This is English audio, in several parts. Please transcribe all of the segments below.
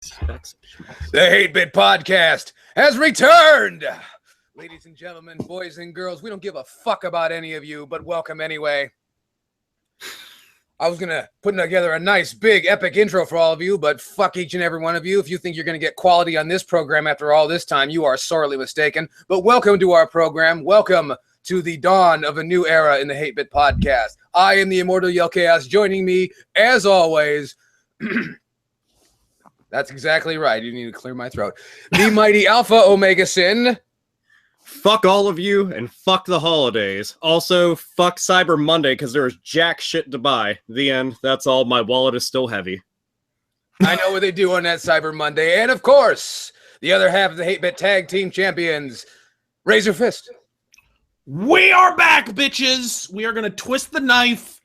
The Hate Bit Podcast has returned! Ladies and gentlemen, boys and girls, we don't give a fuck about any of you, but welcome anyway. I was going to put together a nice, big, epic intro for all of you, but fuck each and every one of you. If you think you're going to get quality on this program after all this time, you are sorely mistaken. But welcome to our program. Welcome to the dawn of a new era in the Hate Bit Podcast. I am the immortal Yell Chaos. Joining me, as always... That's exactly right. You need to clear my throat. The mighty Alpha Omega Sin. Fuck all of you and fuck the holidays. Also, fuck Cyber Monday because there was jack shit to buy. The end. That's all. My wallet is still heavy. I know what they do on that Cyber Monday. And of course, the other half of the Hate Bit Tag Team Champions, Razor Fist. We are back, bitches. We are going to twist the knife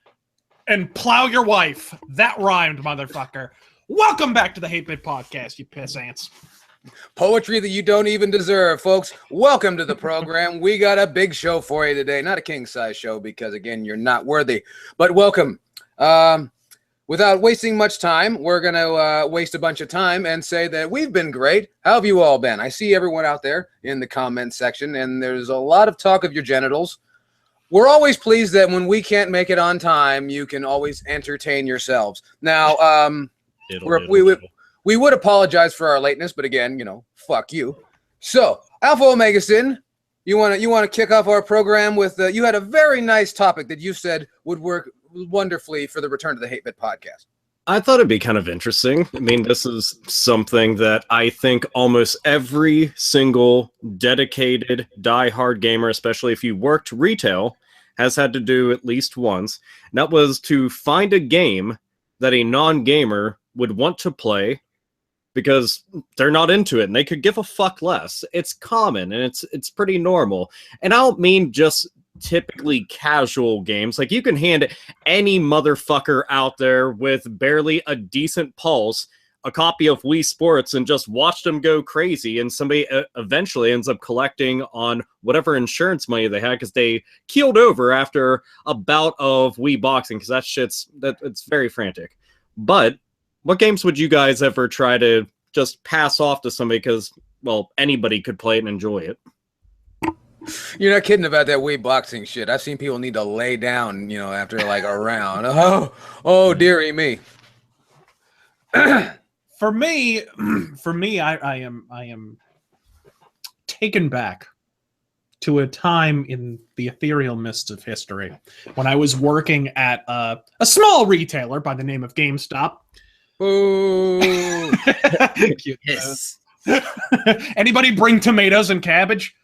and plow your wife. That rhymed, motherfucker. Welcome back to the Hate Bit Podcast, you piss ants. Poetry that you don't even deserve, folks. Welcome to the program. We got a big show for you today. Not a king-size show because, again, you're not worthy. But welcome. Without wasting much time, we're going to waste a bunch of time and say that we've been great. How have you all been? I see everyone out there in the comment section, and there's a lot of talk of your genitals. We're always pleased that when we can't make it on time, you can always entertain yourselves. Now, we would apologize for our lateness, but again, you know, fuck you. So, Alpha Omega Sin, you want to kick off our program with you had a very nice topic that you said would work wonderfully for the return to the Hate Bit Podcast. I thought it'd be kind of interesting. I mean, this is something that I think almost every single dedicated die-hard gamer, especially if you worked retail, has had to do at least once. And that was to find a game that a non-gamer would want to play because they're not into it and they could give a fuck less. It's common and it's pretty normal. And I don't mean just typically casual games. Like, you can hand any motherfucker out there with barely a decent pulse a copy of Wii Sports and just watch them go crazy, and somebody eventually ends up collecting on whatever insurance money they had because they keeled over after a bout of Wii boxing, because it's very frantic. But what games would you guys ever try to just pass off to somebody because, well, anybody could play it and enjoy it? You're not kidding about that Wii boxing shit. I've seen people need to lay down, you know, after like a round. Oh, dearie me. For me, I am taken back to a time in the ethereal mists of history when I was working at a small retailer by the name of GameStop. Ooh. Cute. Yes. Anybody bring tomatoes and cabbage?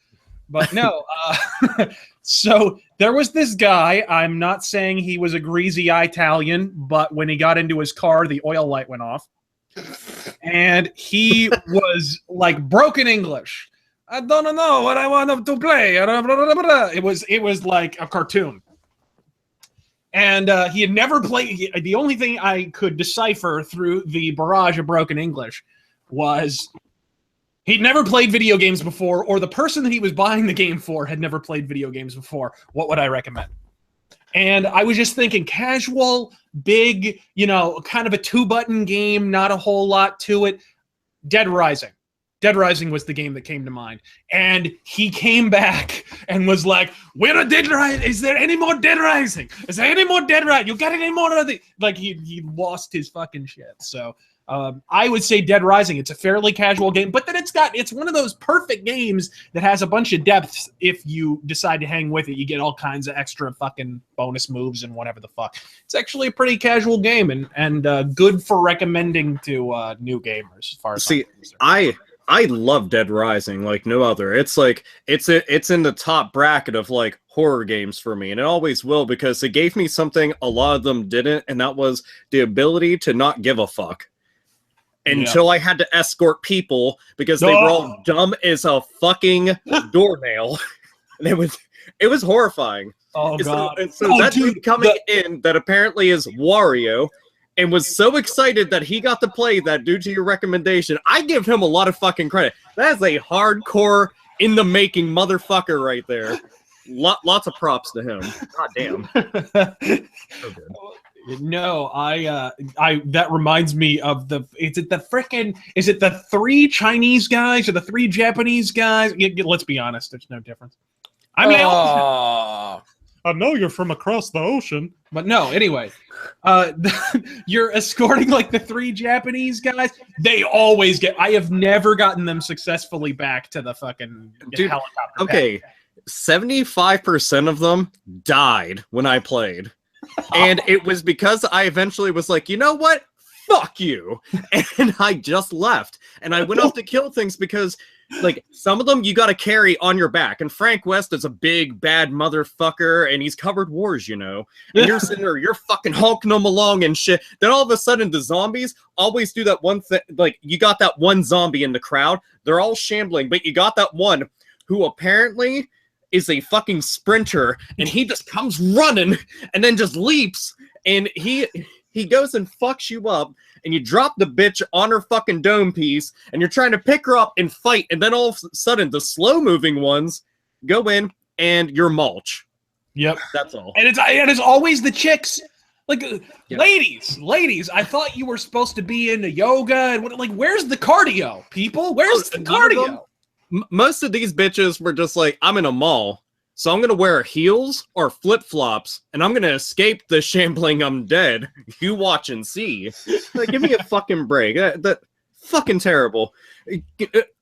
But no. So there was this guy. I'm not saying he was a greasy Italian, but when he got into his car, the oil light went off. And he was like broken English. I don't know what I want to play. It was like a cartoon. And he had never played. The only thing I could decipher through the barrage of broken English was he'd never played video games before, or the person that he was buying the game for had never played video games before. What would I recommend? And I was just thinking casual, big, you know, kind of a 2-button game, not a whole lot to it. Dead Rising. Dead Rising was the game that came to mind. And he came back and was like, "Where are Dead Rising? Is there any more Dead Rising? Is there any more Dead Rising? You got any more of the..." Like, he lost his fucking shit. So I would say Dead Rising. It's a fairly casual game, but then it's one of those perfect games that has a bunch of depth. If you decide to hang with it, you get all kinds of extra fucking bonus moves and whatever the fuck. It's actually a pretty casual game and good for recommending to new gamers. As far as I love Dead Rising like no other. It's like it's in the top bracket of like horror games for me, and it always will, because it gave me something a lot of them didn't, and that was the ability to not give a fuck. Until I had to escort people because they were all dumb as a fucking doornail. And it was horrifying. Oh, God. So that dude coming in that apparently is Wario and was so excited that he got to play that due to your recommendation, I give him a lot of fucking credit. That is a hardcore in the making motherfucker right there. Lots of props to him. God damn. So good. No, I that reminds me of is it the 3 Chinese guys or the 3 Japanese guys? Let's be honest, there's no difference. I mean, I know you're from across the ocean, but no. Anyway, you're escorting like the 3 Japanese guys. They always get. I have never gotten them successfully back to the fucking helicopter. Okay, 75% of them died when I played, and it was because I eventually was like, you know what? Fuck you, and I just left, and I went off to kill things because. Like, some of them you got to carry on your back. And Frank West is a big, bad motherfucker, and he's covered wars, you know. And you're sitting there, you're fucking hulking them along and shit. Then all of a sudden, the zombies always do that one thing. Like, you got that one zombie in the crowd. They're all shambling, but you got that one who apparently is a fucking sprinter, and he just comes running and then just leaps. And he goes and fucks you up. And you drop the bitch on her fucking dome piece, and you're trying to pick her up and fight, and then all of a sudden, the slow-moving ones go in, and you're mulch. Yep. That's all. And it's always the chicks. Like, ladies, I thought you were supposed to be into yoga, and where's the cardio, people? Where's the cardio? Most of these bitches were just like, I'm in a mall, so I'm going to wear heels or flip-flops, and I'm going to escape the shambling undead. You watch and see. Like, give me a fucking break. That fucking terrible.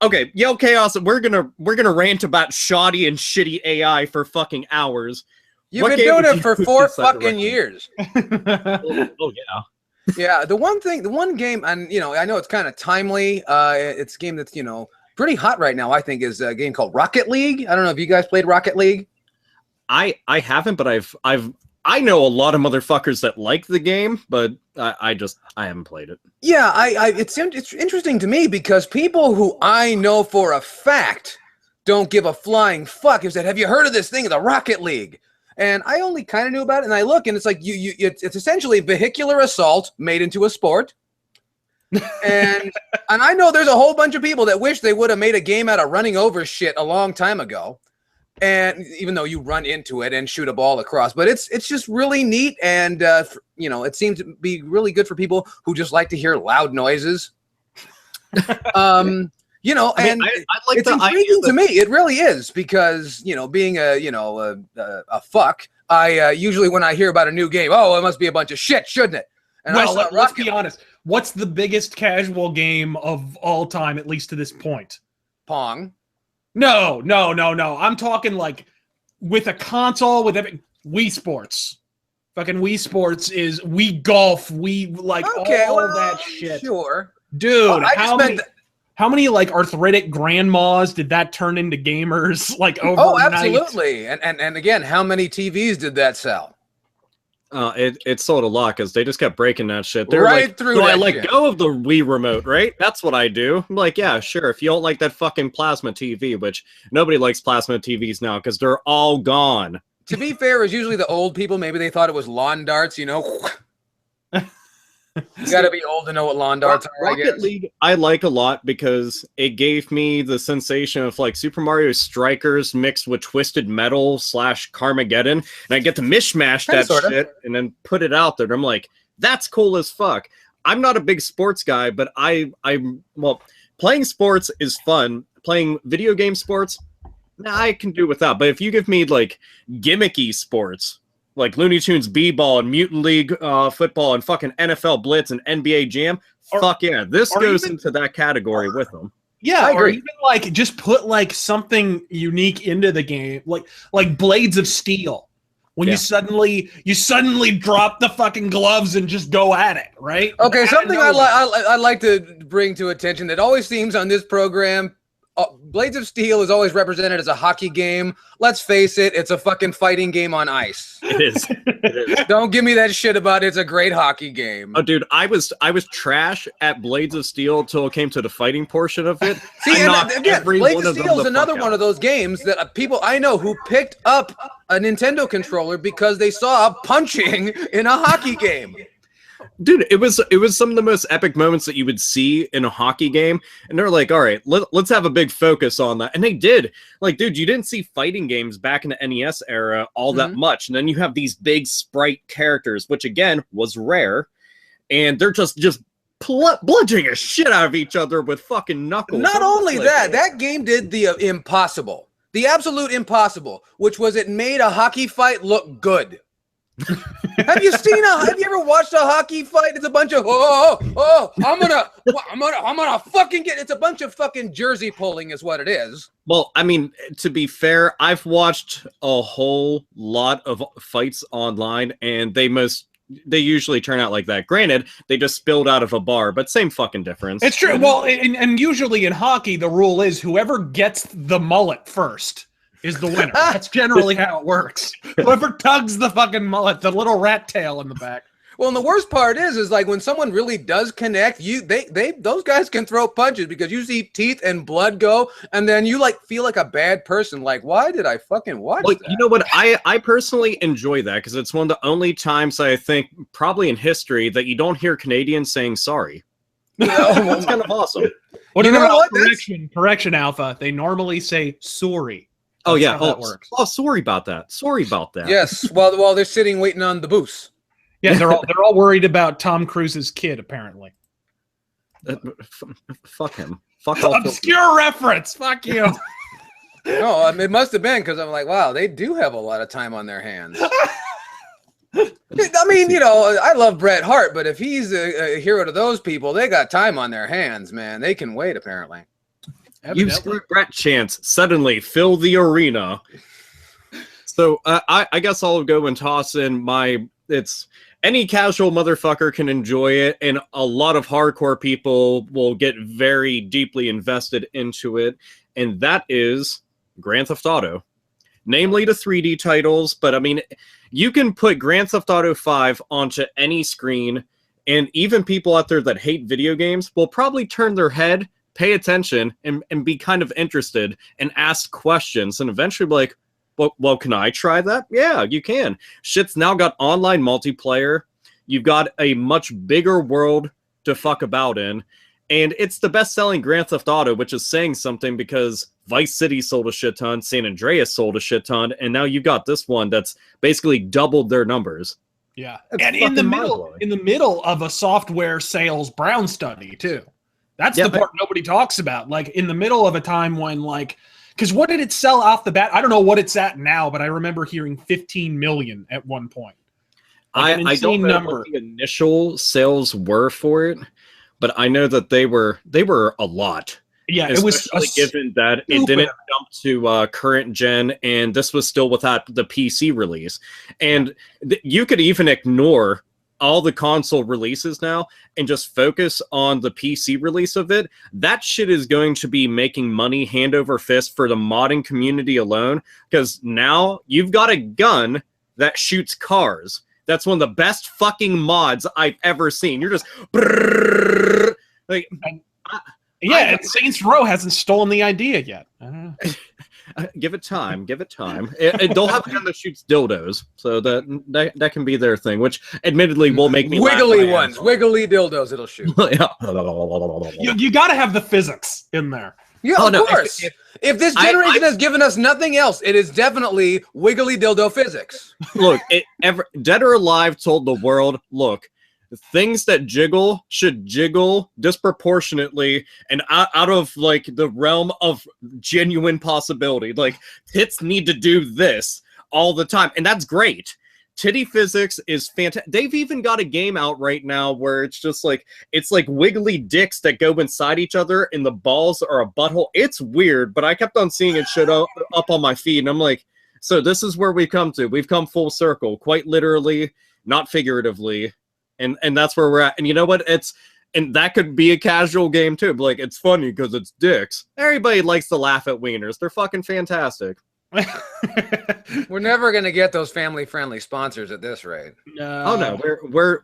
Okay, Yell Chaos, we're gonna rant about shoddy and shitty AI for fucking hours. You've been doing it for 4 fucking years. Oh, yeah. Yeah, the one game, and, I know it's kind of timely. It's a game that's, pretty hot right now, I think, is a game called Rocket League. I don't know if you guys played Rocket League. I haven't, but I know a lot of motherfuckers that like the game, but I haven't played it. Yeah, it's interesting to me because people who I know for a fact don't give a flying fuck have said, "Have you heard of this thing, the Rocket League?" And I only kind of knew about it, and I look, and it's like it's essentially vehicular assault made into a sport. and I know there's a whole bunch of people that wish they would have made a game out of running over shit a long time ago. And even though you run into it and shoot a ball across, but it's just really neat, and it seems to be really good for people who just like to hear loud noises. And it's intriguing to me. It really is because being a fuck, I usually when I hear about a new game, it must be a bunch of shit, shouldn't it? And let's be honest. What's the biggest casual game of all time, at least to this point? Pong. No. I'm talking like with a console, with Wii Sports. Fucking Wii Sports is Wii Golf, all of that shit. Sure. Dude, how many like arthritic grandmas did that turn into gamers overnight? Oh, absolutely. And again, how many TVs did that sell? It sold a lot because they just kept breaking that shit. They're right through that I let go of the Wii remote, right? That's what I do. I'm like, yeah, sure. If you don't like that fucking plasma TV, which nobody likes plasma TVs now because they're all gone. To be fair, it's usually the old people. Maybe they thought it was lawn darts, You got to be old to know what lawn darts are, I guess. Rocket League I like a lot because it gave me the sensation of like Super Mario Strikers mixed with Twisted Metal / Carmageddon, and I get to mishmash that shit and then put it out there. And I'm like, that's cool as fuck. I'm not a big sports guy, but playing sports is fun. Playing video game sports, I can do without. But if you give me like gimmicky sports, like Looney Tunes B-Ball and Mutant League football and fucking NFL Blitz and NBA Jam, fuck yeah. This goes into that category with them. Yeah, or even just put something unique into the game, like Blades of Steel. When you suddenly drop the fucking gloves and just go at it, right? Okay, something I'd like to bring to attention that always seems on this program. Blades of Steel is always represented as a hockey game. Let's face it, it's a fucking fighting game on ice. It is. Don't give me that shit about it's a great hockey game. Oh, dude, I was trash at Blades of Steel until it came to the fighting portion of it. See, and again, Blades of Steel is another one of those games that people I know who picked up a Nintendo controller because they saw punching in a hockey game. Dude, it was some of the most epic moments that you would see in a hockey game, and they're like, all right, let's have a big focus on that. And they did. Like, dude, you didn't see fighting games back in the NES era all that much. And then you have these big sprite characters, which again was rare, and they're just bludgeoning a shit out of each other with fucking knuckles. Not only that, that game did the impossible, the absolute impossible, which was it made a hockey fight look good. Have you ever watched a hockey fight? It's a bunch of I'm gonna fucking get. It's a bunch of fucking jersey pulling, is what it is. Well, I mean, to be fair, I've watched a whole lot of fights online, and they usually turn out like that. Granted, they just spilled out of a bar, but same fucking difference. It's true. Well, and usually in hockey, the rule is whoever gets the mullet first is the winner. That's generally how it works. Whoever tugs the fucking mullet, the little rat tail in the back. Well, and the worst part is like when someone really does connect, those guys can throw punches because you see teeth and blood go, and then you like feel like a bad person. Like, why did I fucking watch that? You know what? I personally enjoy that because it's one of the only times I think probably in history that you don't hear Canadians saying sorry. It's kind of awesome. What you know what? Correction, Alpha. They normally say sorry. Oh yeah. Oh, sorry about that. Sorry about that. Yes. While they're sitting waiting on the booth. Yeah, they're all worried about Tom Cruise's kid. Apparently. Fuck him. Fuck off. Obscure reference. Fuck you. No, it must have been because I'm like, wow, they do have a lot of time on their hands. I mean, I love Bret Hart, but if he's a hero to those people, they got time on their hands, man. They can wait, apparently. You screwed Brett Chance. Suddenly fill the arena. So I guess I'll go and toss in it's any casual motherfucker can enjoy it, and a lot of hardcore people will get very deeply invested into it, and that is Grand Theft Auto. Namely the 3D titles, but I mean, you can put Grand Theft Auto 5 onto any screen, and even people out there that hate video games will probably turn their head, pay attention, and be kind of interested and ask questions, and eventually be like, well, can I try that? Yeah, you can. Shit's now got online multiplayer. You've got a much bigger world to fuck about in, and it's the best-selling Grand Theft Auto, which is saying something because Vice City sold a shit ton, San Andreas sold a shit ton, and now you've got this one that's basically doubled their numbers. Yeah, and in the middle of a software sales brown study too. That's the part nobody talks about. Like in the middle of a time when because what did it sell off the bat? I don't know what it's at now, but I remember hearing 15 million at one point. I don't know what the initial sales were for it, but I know that they were a lot. Yeah, especially it was given that it didn't jump to current gen, and this was still without the PC release. And you could even ignore all the console releases now and just focus on the PC release of it. That shit is going to be making money hand over fist for the modding community alone, because now you've got a gun that shoots cars. That's one of the best fucking mods I've ever seen. You're just and Saints Row hasn't stolen the idea yet. Give it time. Give it time. They'll have a gun that shoots dildos, so that can be their thing. Which, admittedly, will make me wiggly ones, wiggly dildos. It'll shoot. You got to have the physics in there. Yeah, of course. If this generation has given us nothing else, it is definitely wiggly dildo physics. Look, Dead or Alive told the world, look, things that jiggle should jiggle disproportionately and out of the realm of genuine possibility. Like, tits need to do this all the time, and that's great. Titty physics is fantastic. They've even got a game out right now where it's just it's like wiggly dicks that go inside each other and the balls are a butthole. It's weird, but I kept on seeing it shit up on my feed, and I'm like, so this is where we've come to. We've come full circle, quite literally, not figuratively. And that's where we're at. And you know what? And that could be a casual game too. But it's funny because it's dicks. Everybody likes to laugh at wieners. They're fucking fantastic. We're never gonna get those family-friendly sponsors at this rate. No. Oh no,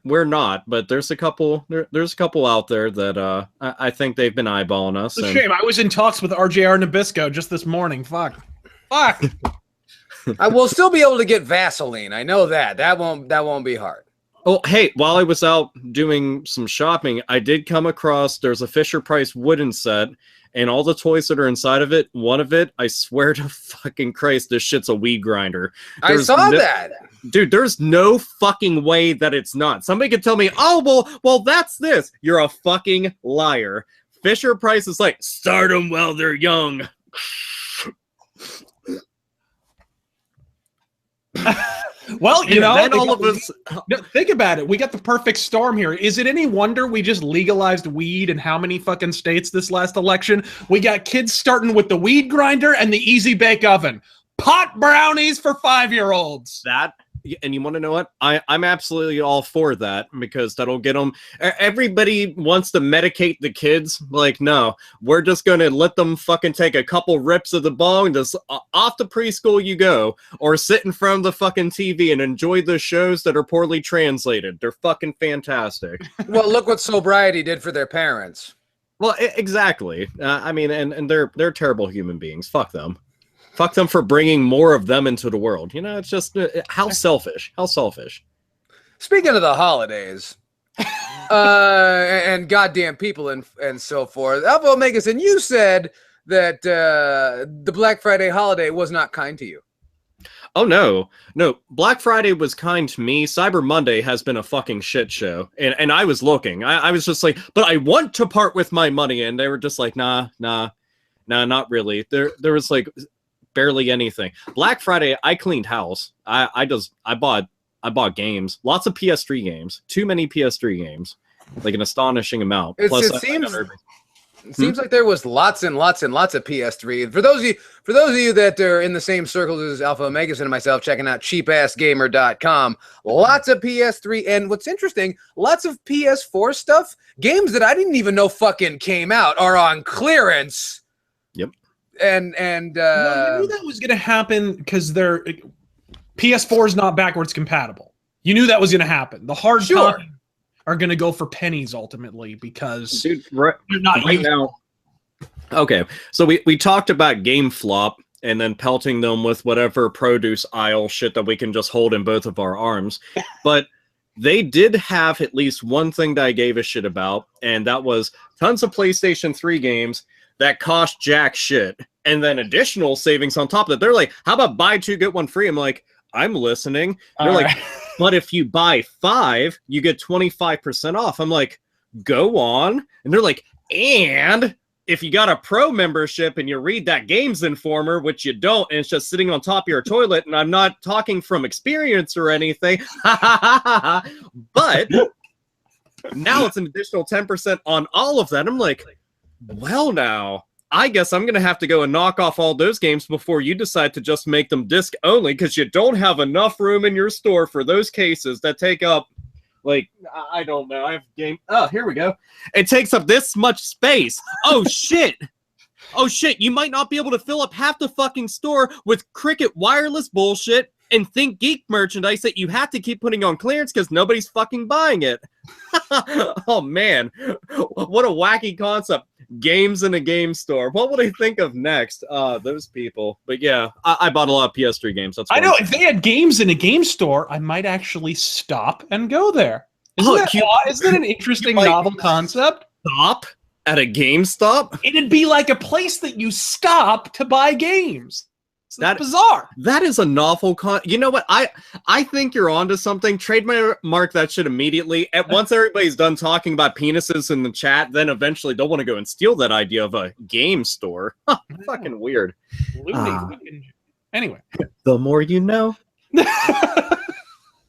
we're not. But there's a couple. There's a couple out there that I think they've been eyeballing us. It's a shame. I was in talks with RJR Nabisco just this morning. Fuck. I will still be able to get Vaseline. I know that. That won't be hard. Oh, hey, while I was out doing some shopping, I did come across, there's a Fisher-Price wooden set, and all the toys that are inside of it, one of it, I swear to fucking Christ, this shit's a weed grinder. I saw that. Dude, there's no fucking way that it's not. Somebody could tell me, oh, well, that's this. You're a fucking liar. Fisher-Price is like, start them while they're young. Well, you know, all of us. Think about it. We got the perfect storm here. Is it any wonder we just legalized weed in how many fucking states this last election? We got kids starting with the weed grinder and the easy bake oven. Pot brownies for 5-year-olds. That, and you want to know what? I'm absolutely all for that, because that'll get them. Everybody wants to medicate the kids. Like, no, we're just going to let them fucking take a couple rips of the bong, just off to preschool you go, or sit in front of the fucking TV and enjoy the shows that are poorly translated. They're fucking fantastic. Well, look what Sobriety did for their parents. Well, exactly. I mean, and they're terrible human beings. Fuck them. Fuck them for bringing more of them into the world. You know, it's just how selfish. How selfish. Speaking of the holidays, and goddamn people and so forth, Alpha Omegas, and you said that the Black Friday holiday was not kind to you. Oh, no. Black Friday was kind to me. Cyber Monday has been a fucking shit show. And I was looking. I was just like, but I want to part with my money. And they were just like, nah, not really. There was like barely anything. Black Friday, I cleaned house. I bought games. Lots of PS3 games. Too many PS3 games. Like an astonishing amount. It seems like there was lots and lots and lots of PS3. For those of you that are in the same circles as Alpha Omegas and myself, checking out cheapassgamer.com, lots of PS3, and what's interesting, lots of PS4 stuff. Games that I didn't even know fucking came out are on clearance. Yep. And well, you knew that was going to happen because PS4 is not backwards compatible. You knew that was going to happen. The hard copies are going to go for pennies ultimately because they're not right now. Okay, so we talked about GameFlop and then pelting them with whatever produce aisle shit that we can just hold in both of our arms, but they did have at least one thing that I gave a shit about, and that was tons of PlayStation 3 games that cost jack shit, and then additional savings on top of that. They're like, how about buy 2 get 1 free? I'm like, I'm listening. They're like, but if you buy 5, you get 25% off. I'm like, go on. And they're like, and if you got a pro membership and you read that Games Informer, which you don't, and it's just sitting on top of your toilet, and I'm not talking from experience or anything, but now it's an additional 10% on all of that. I'm like, well, now, I guess I'm going to have to go and knock off all those games before you decide to just make them disc only, because you don't have enough room in your store for those cases that take up, like, I don't know. I have game. Oh, here we go. It takes up this much space. Oh, shit. Oh, shit. You might not be able to fill up half the fucking store with Cricket wireless bullshit and Think Geek merchandise that you have to keep putting on clearance because nobody's fucking buying it. Oh, man. What a wacky concept. Games in a game store. What would I think of next? Those people. But yeah, I bought a lot of PS3 games. That's I know. If they had games in a game store, I might actually stop and go there. Isn't that an interesting novel concept? Stop at a GameStop? It'd be like a place that you stop to buy games. That's bizarre. That is a novel you know what? I think you're onto something. Trademark that shit immediately. Once everybody's done talking about penises in the chat, then eventually they'll want to go and steal that idea of a game store. Fucking weird. Anyway. The more you know.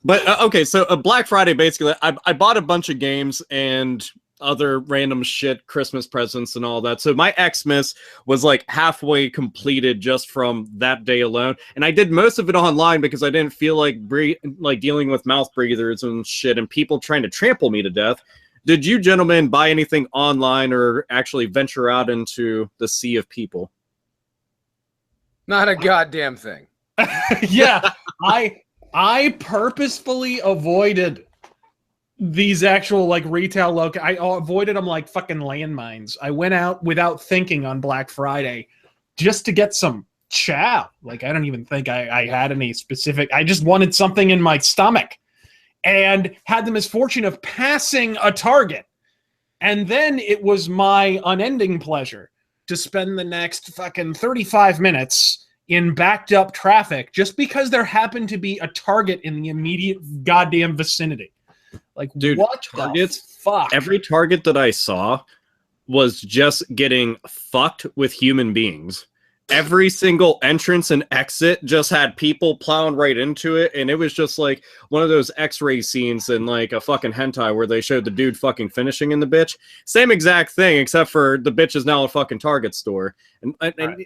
But okay, so Black Friday, basically, I bought a bunch of games and other random shit, Christmas presents and all that. So my Xmas was like halfway completed just from that day alone. And I did most of it online because I didn't feel like dealing with mouth breathers and shit and people trying to trample me to death. Did you gentlemen buy anything online or actually venture out into the sea of people? Not a goddamn thing. Yeah, I purposefully avoided these actual like retail I avoided them like fucking landmines. I went out without thinking on Black Friday just to get some chow. Like I don't even think I had any specific. I just wanted something in my stomach, and had the misfortune of passing a Target. And then it was my unending pleasure to spend the next fucking 35 minutes in backed up traffic just because there happened to be a Target in the immediate goddamn vicinity. Like, dude, what Targets, the fuck? every Target that I saw was just getting fucked with human beings. Every single entrance and exit just had people plowing right into it, and it was just like one of those X-ray scenes in like a fucking hentai where they showed the dude fucking finishing in the bitch. Same exact thing, except for the bitch is now a fucking Target store. And don't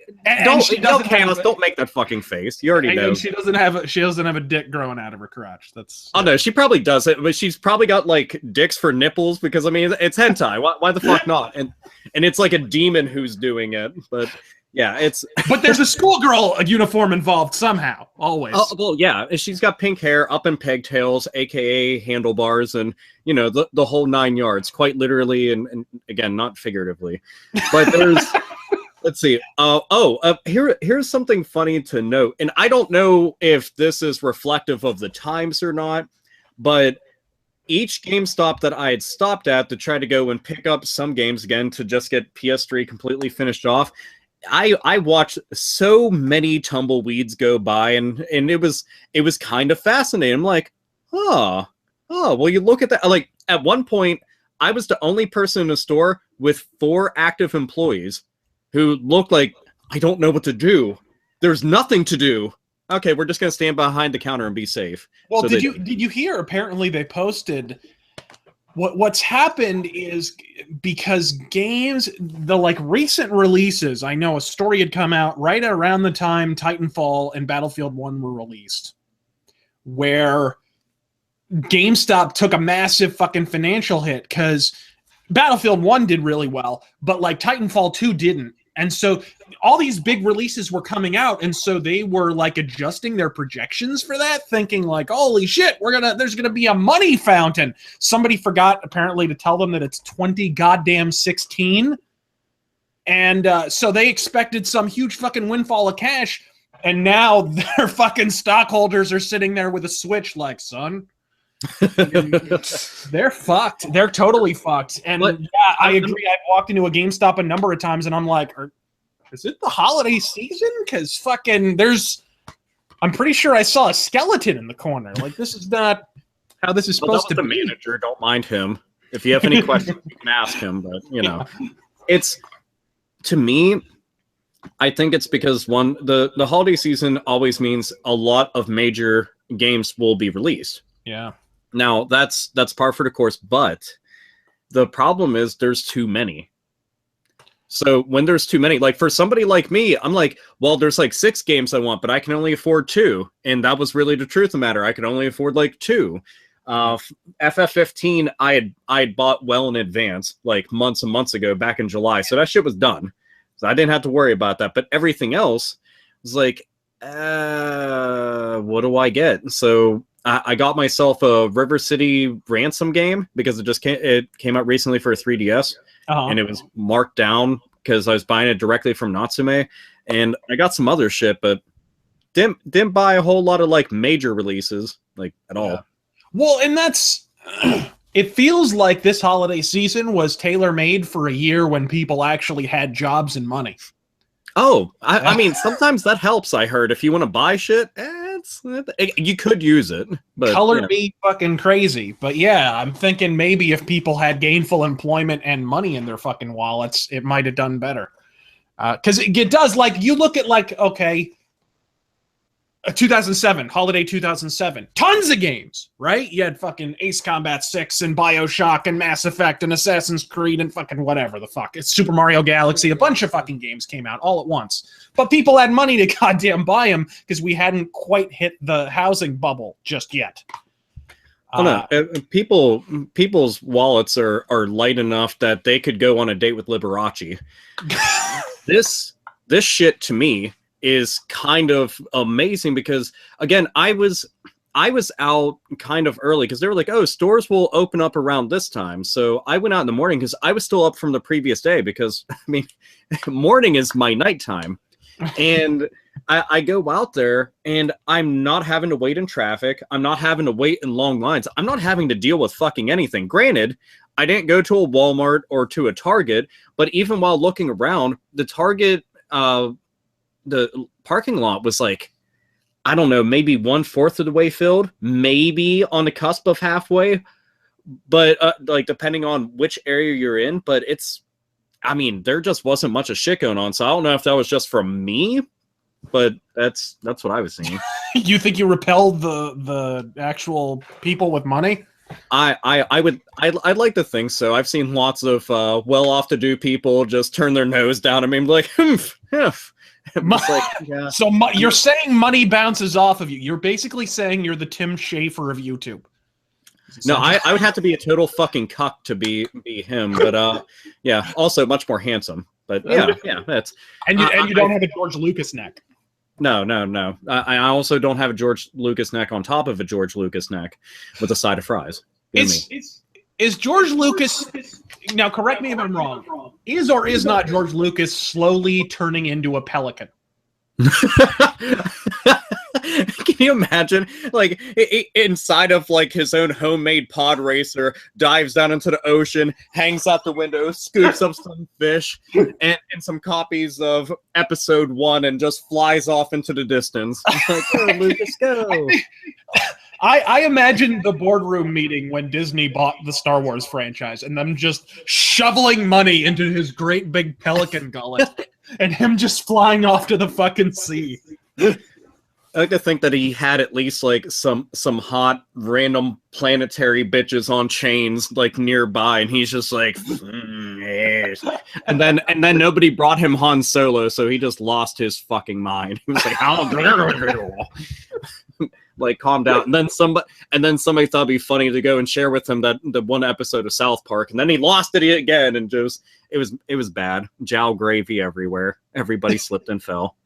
make that fucking face. You already know. And she doesn't have a dick growing out of her crotch. That's no, she probably does it, but she's probably got like dicks for nipples because I mean it's hentai. Why the fuck not? And it's like a demon who's doing it, but. Yeah, but there's a schoolgirl uniform involved somehow, always. Oh, well, yeah, she's got pink hair, up in pigtails, aka handlebars, and you know the whole 9 yards, quite literally, and again, not figuratively. But there's, let's see. Here's something funny to note, and I don't know if this is reflective of the times or not, but each GameStop that I had stopped at to try to go and pick up some games again to just get PS3 completely finished off. I watched so many tumbleweeds go by, and it was kind of fascinating. I'm like, well, you look at that. Like at one point, I was the only person in the store with 4 active employees who looked like I don't know what to do. There's nothing to do. Okay, we're just gonna stand behind the counter and be safe. Well, so did you hear? Apparently, they posted. What's happened is because games, the like recent releases, I know a story had come out right around the time Titanfall and Battlefield 1 were released, where GameStop took a massive fucking financial hit because Battlefield 1 did really well, but like Titanfall 2 didn't. And so all these big releases were coming out, and so they were like adjusting their projections for that, thinking like, holy shit, there's gonna be a money fountain. Somebody forgot apparently to tell them that it's 2016. And so they expected some huge fucking windfall of cash, and now their fucking stockholders are sitting there with a switch like, son, they're fucked. They're totally fucked. And yeah, I agree. I've walked into a GameStop a number of times and I'm like, is it the holiday season? Because fucking I'm pretty sure I saw a skeleton in the corner. Like, this is not how this is supposed to be. The manager, don't mind him. If you have any questions, you can ask him. But, you know, it's, to me, I think it's because, one, the holiday season always means a lot of major games will be released. Yeah. Now, that's par for the course, but the problem is there's too many. So when there's too many, like for somebody like me, I'm like, well, there's like 6 games I want, but I can only afford 2. And that was really the truth of the matter. I could only afford like 2. FF15, I had bought well in advance, like months and months ago, back in July. So that shit was done. So I didn't have to worry about that. But everything else was like, what do I get? So I got myself a River City Ransom game because it came out recently for a 3DS, and it was marked down because I was buying it directly from Natsume, and I got some other shit, but didn't buy a whole lot of like major releases like at all. Well, and that's it feels like this holiday season was tailor-made for a year when people actually had jobs and money. Oh, I mean, sometimes that helps. I heard if you want to buy shit, you could use it. But color me fucking crazy, but yeah, I'm thinking maybe if people had gainful employment and money in their fucking wallets, it might have done better. Because it does, like, you look at like, okay, 2007, holiday 2007, tons of games, right? You had fucking Ace Combat 6 and BioShock and Mass Effect and Assassin's Creed and fucking whatever the fuck. It's Super Mario Galaxy. A bunch of fucking games came out all at once. But people had money to goddamn buy them because we hadn't quite hit the housing bubble just yet. No, people's wallets are light enough that they could go on a date with Liberace. This shit to me is kind of amazing because, again, I was out kind of early because they were like, oh, stores will open up around this time. So I went out in the morning because I was still up from the previous day because, I mean, morning is my nighttime. And I go out there and I'm not having to wait in traffic. I'm not having to wait in long lines. I'm not having to deal with fucking anything. Granted, I didn't go to a Walmart or to a Target, but even while looking around, the Target, the parking lot was like, I don't know, maybe 1/4 of the way filled, maybe on the cusp of halfway, but like depending on which area you're in. But there just wasn't much of shit going on, so I don't know if that was just from me, but that's what I was seeing. You think you repelled the actual people with money? I'd like to think so. I've seen lots of well-off-to-do people just turn their nose down at me and be like, humph. Like, yeah. So you're saying money bounces off of you. You're basically saying you're the Tim Schafer of YouTube. No, I would have to be a total fucking cuck to be him, but yeah, also much more handsome. But yeah, that's and you don't have a George Lucas neck. No. I also don't have a George Lucas neck on top of a George Lucas neck with a side of fries. Is George Lucas, now correct me if I'm wrong, is or is not George Lucas slowly turning into a pelican? Can you imagine, like, inside of like his own homemade pod racer, dives down into the ocean, hangs out the window, scoops up some fish and some copies of episode 1 and just flies off into the distance. It's like, go, Lucas, go. I imagine the boardroom meeting when Disney bought the Star Wars franchise and them just shoveling money into his great big pelican gullet and him just flying off to the fucking sea. I like to think that he had at least like some hot random planetary bitches on chains like nearby, and he's just like, yes. and then nobody brought him Han Solo, so he just lost his fucking mind. He was like, how like, calm down. And then somebody thought it'd be funny to go and share with him that the one episode of South Park, and then he lost it again, and just it was bad. Jowl gravy everywhere. Everybody slipped and fell.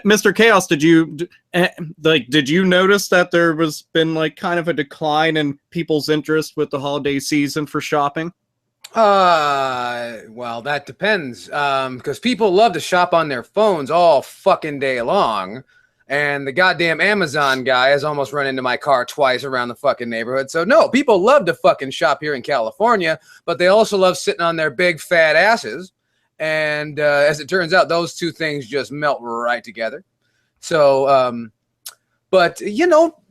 Mr. Chaos, did you notice that there was been like kind of a decline in people's interest with the holiday season for shopping? Well, that depends. Because people love to shop on their phones all fucking day long. And the goddamn Amazon guy has almost run into my car twice around the fucking neighborhood. So no, people love to fucking shop here in California, but they also love sitting on their big fat asses. And as it turns out, those two things just melt right together. So, but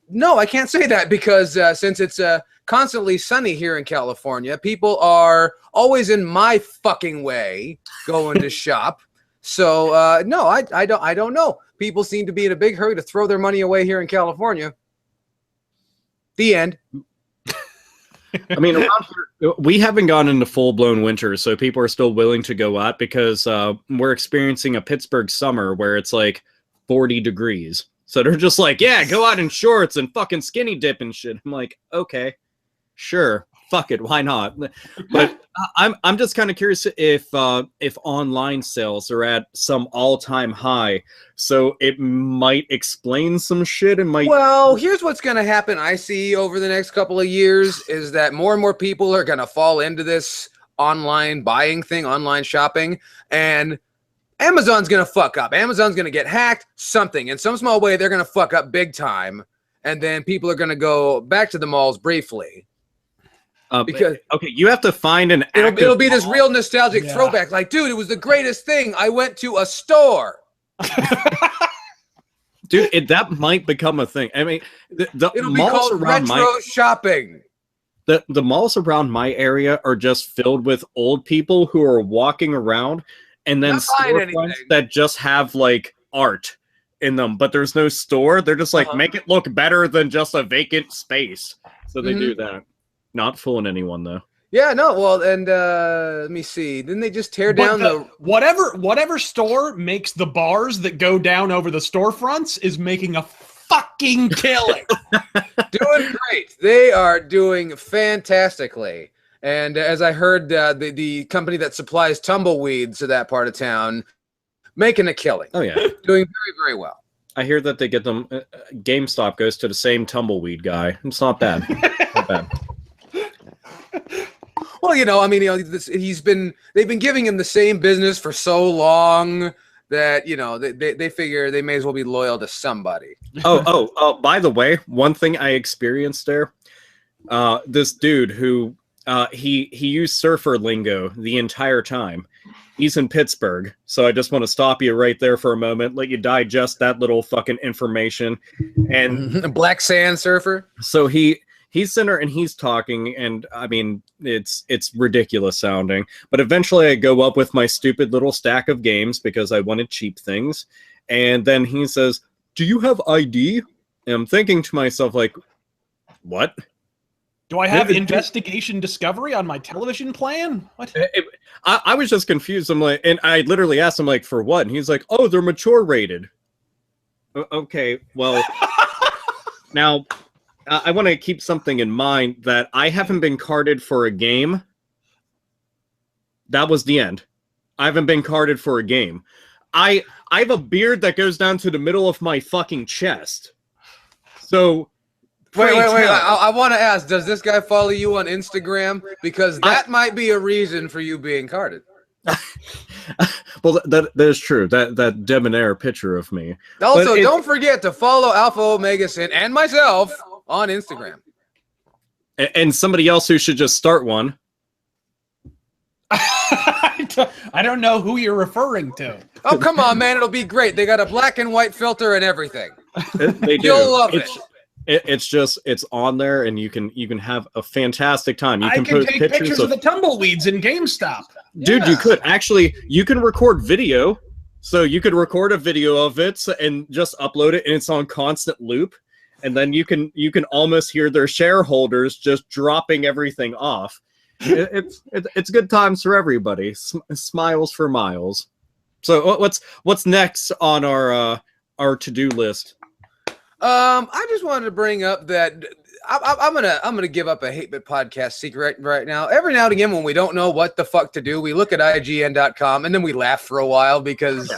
no, I can't say that because since it's constantly sunny here in California, people are always in my fucking way going to shop. So no, I don't know. People seem to be in a big hurry to throw their money away here in California. The end. I mean, around here, we haven't gone into full-blown winter, so people are still willing to go out because we're experiencing a Pittsburgh summer where it's like 40 degrees. So they're just like, yeah, go out in shorts and fucking skinny dip and shit. I'm like, okay, sure, fuck it, why not? But I'm just kind of curious if online sales are at some all-time high, so it might explain some shit and might. Well, here's what's going to happen. I see over the next couple of years is that more and more people are going to fall into this online buying thing, online shopping, and Amazon's going to fuck up. Amazon's going to get hacked. Something in some small way, they're going to fuck up big time, and then people are going to go back to the malls briefly. Because okay, you have to find an. It'll be this real nostalgic throwback. Like, dude, it was the greatest thing. I went to a store. Dude, that might become a thing. I mean, the It'll be malls called around retro shopping. The malls around my area are just filled with old people who are walking around, and then storefronts that just have like art in them, but there's no store. They're just like, make it look better than just a vacant space. So they do that. Not fooling anyone though. Yeah, no. Well, and let me see. Didn't they just tear down the whatever store makes the bars that go down over the storefronts is making a fucking killing. Doing great. They are doing fantastically. And as I heard, the company that supplies tumbleweeds to that part of town making a killing. Oh yeah, doing very, very well. I hear that they get them. GameStop goes to the same tumbleweed guy. It's not bad. Not bad. Well, I mean, they've been giving him the same business for so long that they figure they may as well be loyal to somebody. By the way, one thing I experienced there, this dude who he used surfer lingo the entire time. He's in Pittsburgh, so I just want to stop you right there for a moment, let you digest that little fucking information. And Black Sand Surfer. So he's in there and he's talking, and I mean it's ridiculous sounding. But eventually I go up with my stupid little stack of games because I wanted cheap things, and then he says, "Do you have ID?" And I'm thinking to myself, like, what? Do I have investigation discovery on my television plan? What? I was just confused. I'm like, and I literally asked him, like, for what? And he's like, "Oh, they're mature rated." Okay, well, now I want to keep something in mind that I haven't been carded for a game. That was the end. I haven't been carded for a game. I have a beard that goes down to the middle of my fucking chest. So. Wait. I want to ask, does this guy follow you on Instagram? Because that might be a reason for you being carded. Well, that is true. That debonair picture of me. Also, don't forget to follow Alpha Omega Sin and myself on Instagram. And somebody else who should just start one. I don't know who you're referring to. Oh, come on, man. It'll be great. They got a black and white filter and everything. They do. You'll love it. It's on there, and you can have a fantastic time. You I can post take pictures of the tumbleweeds in GameStop. Dude, Yeah. you could actually record video. So you could record a video of it and just upload it, and it's on constant loop. And then you can almost hear their shareholders just dropping everything off. It's good times for everybody. Smiles for miles. So what's next on our to-do list? I just wanted to bring up that I'm gonna give up a Hate Bit podcast secret right now. Every now and again, when we don't know what the fuck to do, we look at IGN.com and then we laugh for a while because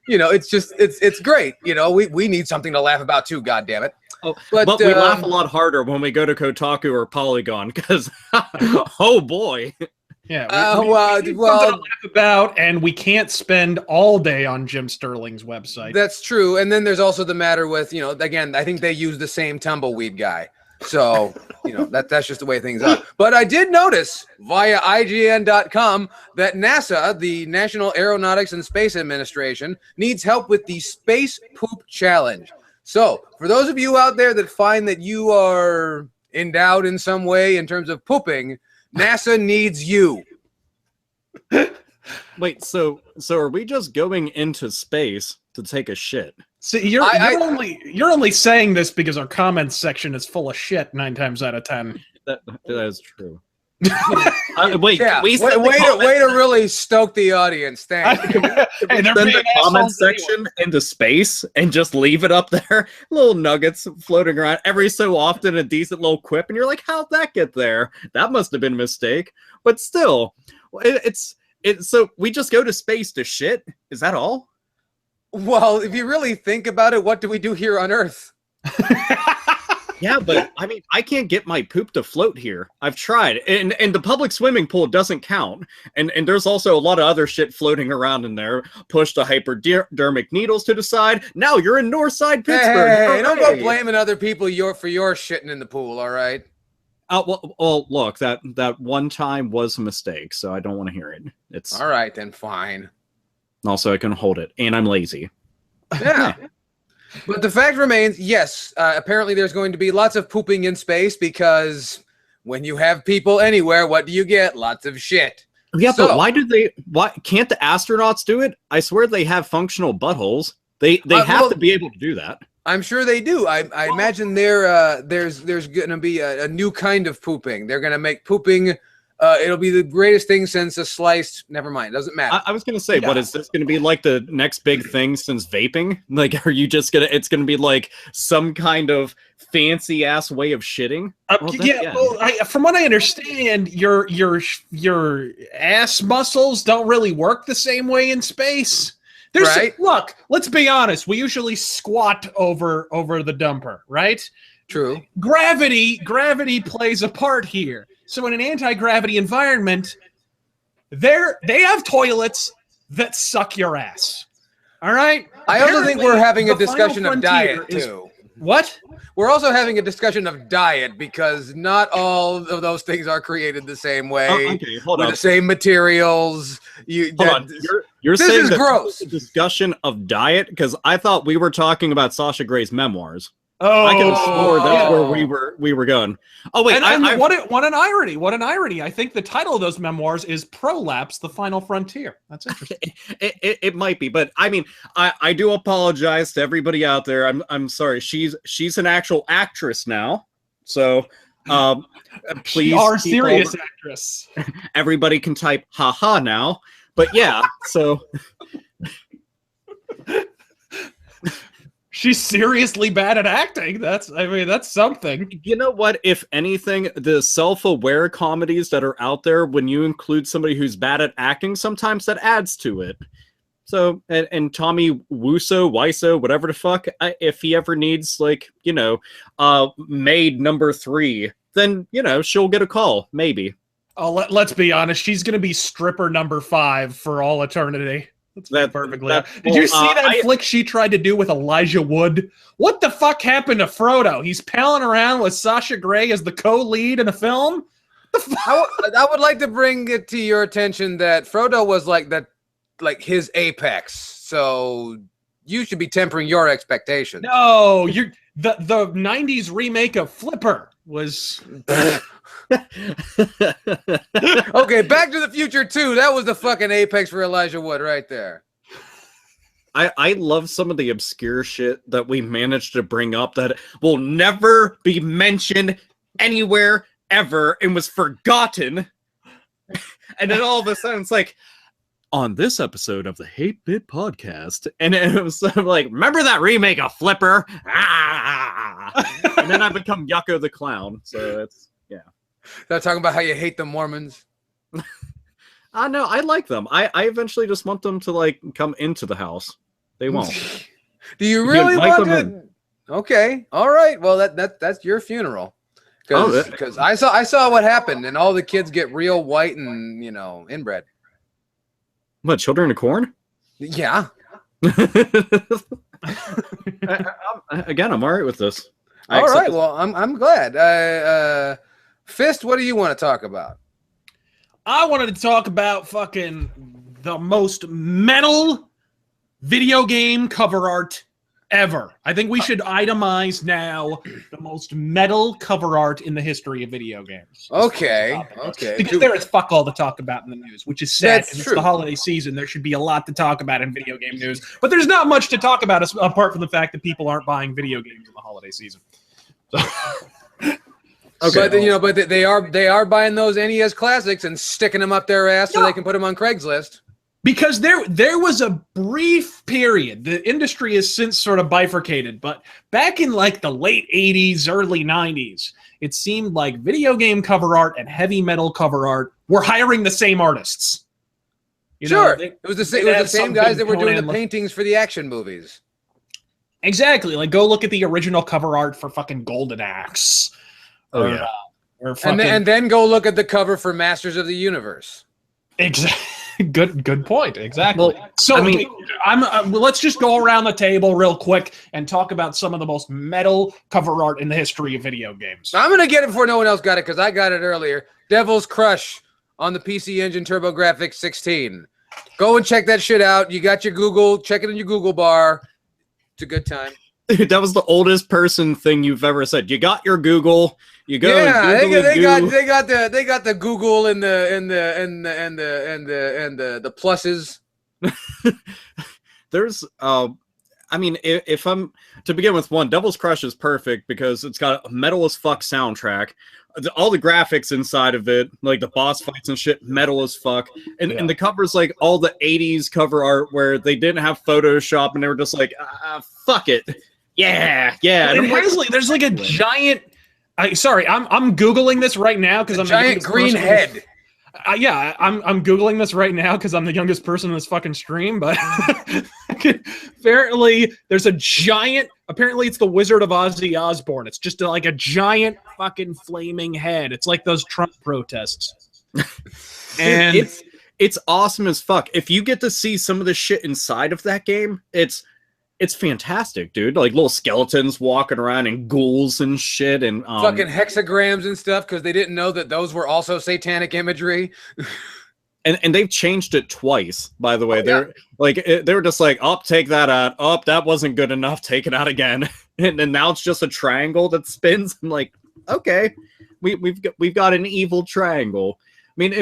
it's great. We need something to laugh about too. God damn it! But we laugh a lot harder when we go to Kotaku or Polygon because oh boy. Yeah, we need something to laugh about, and we can't spend all day on Jim Sterling's website. That's true. And then there's also the matter with, again, I think they use the same tumbleweed guy. So, that's just the way things are. But I did notice via IGN.com that NASA, the National Aeronautics and Space Administration, needs help with the Space Poop Challenge. So, for those of you out there that find that you are endowed in some way in terms of pooping, NASA needs you. Wait, so are we just going into space to take a shit? See, you're only saying this because our comments section is full of shit 9 times out of 10. That is true. Wait, Yeah, way to really stoke the audience. Thanks. Hey, they're send being the comment assholes anyway. section into space and just leave it up there? Little nuggets floating around every so often, a decent little quip, and you're like, how'd that get there? That must have been a mistake. But still, it's so we just go to space to shit? Is that all? Well, if you really think about it, what do we do here on Earth? Yeah, but I mean, I can't get my poop to float here. I've tried, and the public swimming pool doesn't count. And there's also a lot of other shit floating around in there. Push the hypodermic needles to the side. Now you're in Northside Pittsburgh. Hey, don't go blaming other people for your shitting in the pool. All right. Well, look, that one time was a mistake, so I don't want to hear it. It's all right then. Fine. Also, I can hold it, and I'm lazy. Yeah. But the fact remains, yes, apparently there's going to be lots of pooping in space because when you have people anywhere, what do you get? Lots of shit. Yeah, but why can't the astronauts do it? I swear they have functional buttholes. They have to be able to do that. I'm sure they do. I imagine there's going to be a new kind of pooping. They're going to make pooping. It'll be the greatest thing since a sliced. Never mind. Doesn't matter. I was gonna say, what is this gonna be like the next big thing since vaping? Like, are you just gonna? It's gonna be like some kind of fancy ass way of shitting. From what I understand, your ass muscles don't really work the same way in space. Look, let's be honest. We usually squat over the dumper, right? True. Gravity plays a part here. So in an anti-gravity environment, they have toilets that suck your ass. All right. I also think we're having a the Final discussion of Frontier diet is- too. What? We're also having a discussion of diet because not all of those things are created the same way. Okay, hold with on. the same materials. Hold on. You're This saying is that gross. this is a discussion of diet? Because I thought we were talking about Sasha Gray's memoirs. Oh, I could have swore that's where yeah. we were going. Oh wait, And what an irony! What an irony! I think the title of those memoirs is "Prolapse: The Final Frontier." That's interesting. it might be, but I mean, I do apologize to everybody out there. I'm sorry. She's an actual actress now, so please. You are a keep serious all actress. everybody can type haha now. But yeah, so She's seriously bad at acting. That's something. you know what? If anything, the self-aware comedies that are out there, when you include somebody who's bad at acting, sometimes that adds to it. So, and Tommy Wiseau, whatever the fuck, if he ever needs, like, maid number 3, then, she'll get a call, maybe. Oh, let's be honest. She's going to be stripper number 5 for all eternity. That's perfectly. Did you see that flick she tried to do with Elijah Wood? What the fuck happened to Frodo? He's palling around with Sasha Grey as the co-lead in a film? I would like to bring it to your attention that Frodo was like his apex. So you should be tempering your expectations. No, the 90s remake of Flipper was Okay, Back to the Future 2. That was the fucking apex for Elijah Wood right there. I love some of the obscure shit that we managed to bring up that will never be mentioned anywhere ever and was forgotten. And then all of a sudden it's like, on this episode of the Hate Bit Podcast, and it was like, remember that remake of Flipper? And then I become Yucko the Clown. So it's, yeah. They're talking about how you hate the Mormons. No, I like them. I eventually just want them to, like, come into the house. They won't. Do you really like want them to? Okay, all right. Well, that's your funeral. Because I saw what happened, and all the kids get real white and inbred. What, Children of Corn? Yeah. Again, I'm all right with this. All right. Well, I'm glad. Fist, what do you want to talk about? I wanted to talk about fucking the most metal video game cover art ever. I think we should itemize now the most metal cover art in the history of video games. Okay. Because there is fuck all to talk about in the news, which is sad That's because it's true. the holiday season. There should be a lot to talk about in video game news, but there's not much to talk about apart from the fact that people aren't buying video games in the holiday season. So. Okay. But they are buying those NES classics and sticking them up their ass so they can put them on Craigslist. Because there was a brief period, the industry has since sort of bifurcated, but back in like the late 80s, early 90s, it seemed like video game cover art and heavy metal cover art were hiring the same artists. It was the same guys that were doing the paintings for the action movies. Exactly. Like, go look at the original cover art for fucking Golden Axe. Oh, yeah. Or fucking... and then go look at the cover for Masters of the Universe. Exactly. Good point. Exactly. Well, So let's just go around the table real quick and talk about some of the most metal cover art in the history of video games. I'm gonna get it before no one else got it because I got it earlier. Devil's Crush on the PC Engine TurboGrafx 16. Go and check that shit out. You got your Google. Check it in your Google bar. It's a good time. Dude, that was the oldest person thing you've ever said. You got your Google. You go. Yeah, Google they got the Google and the pluses. There's I mean, if I'm to begin with, Devil's Crush is perfect because it's got a metal as fuck soundtrack. All the graphics inside of it, like the boss fights and shit, metal as fuck. And the cover's like all the 80s cover art where they didn't have Photoshop and they were just like, fuck it. Yeah. And there's like a giant. I'm Googling this right now because I'm giant green head. I'm Googling this right now because I'm the youngest person in this fucking stream, but Apparently, there's a giant. Apparently, it's the Wizard of Ozzy Osbourne. It's just like a giant fucking flaming head. It's like those Trump protests. And it's awesome as fuck. If you get to see some of the shit inside of that game, it's fantastic, dude. Like little skeletons walking around and ghouls and shit, and fucking hexagrams and stuff because they didn't know that those were also satanic imagery. And they've changed it twice, by the way. They were just like, oh, take that out. Oh, that wasn't good enough. Take it out again. And now it's just a triangle that spins. I'm like, okay, we've got an evil triangle. I mean,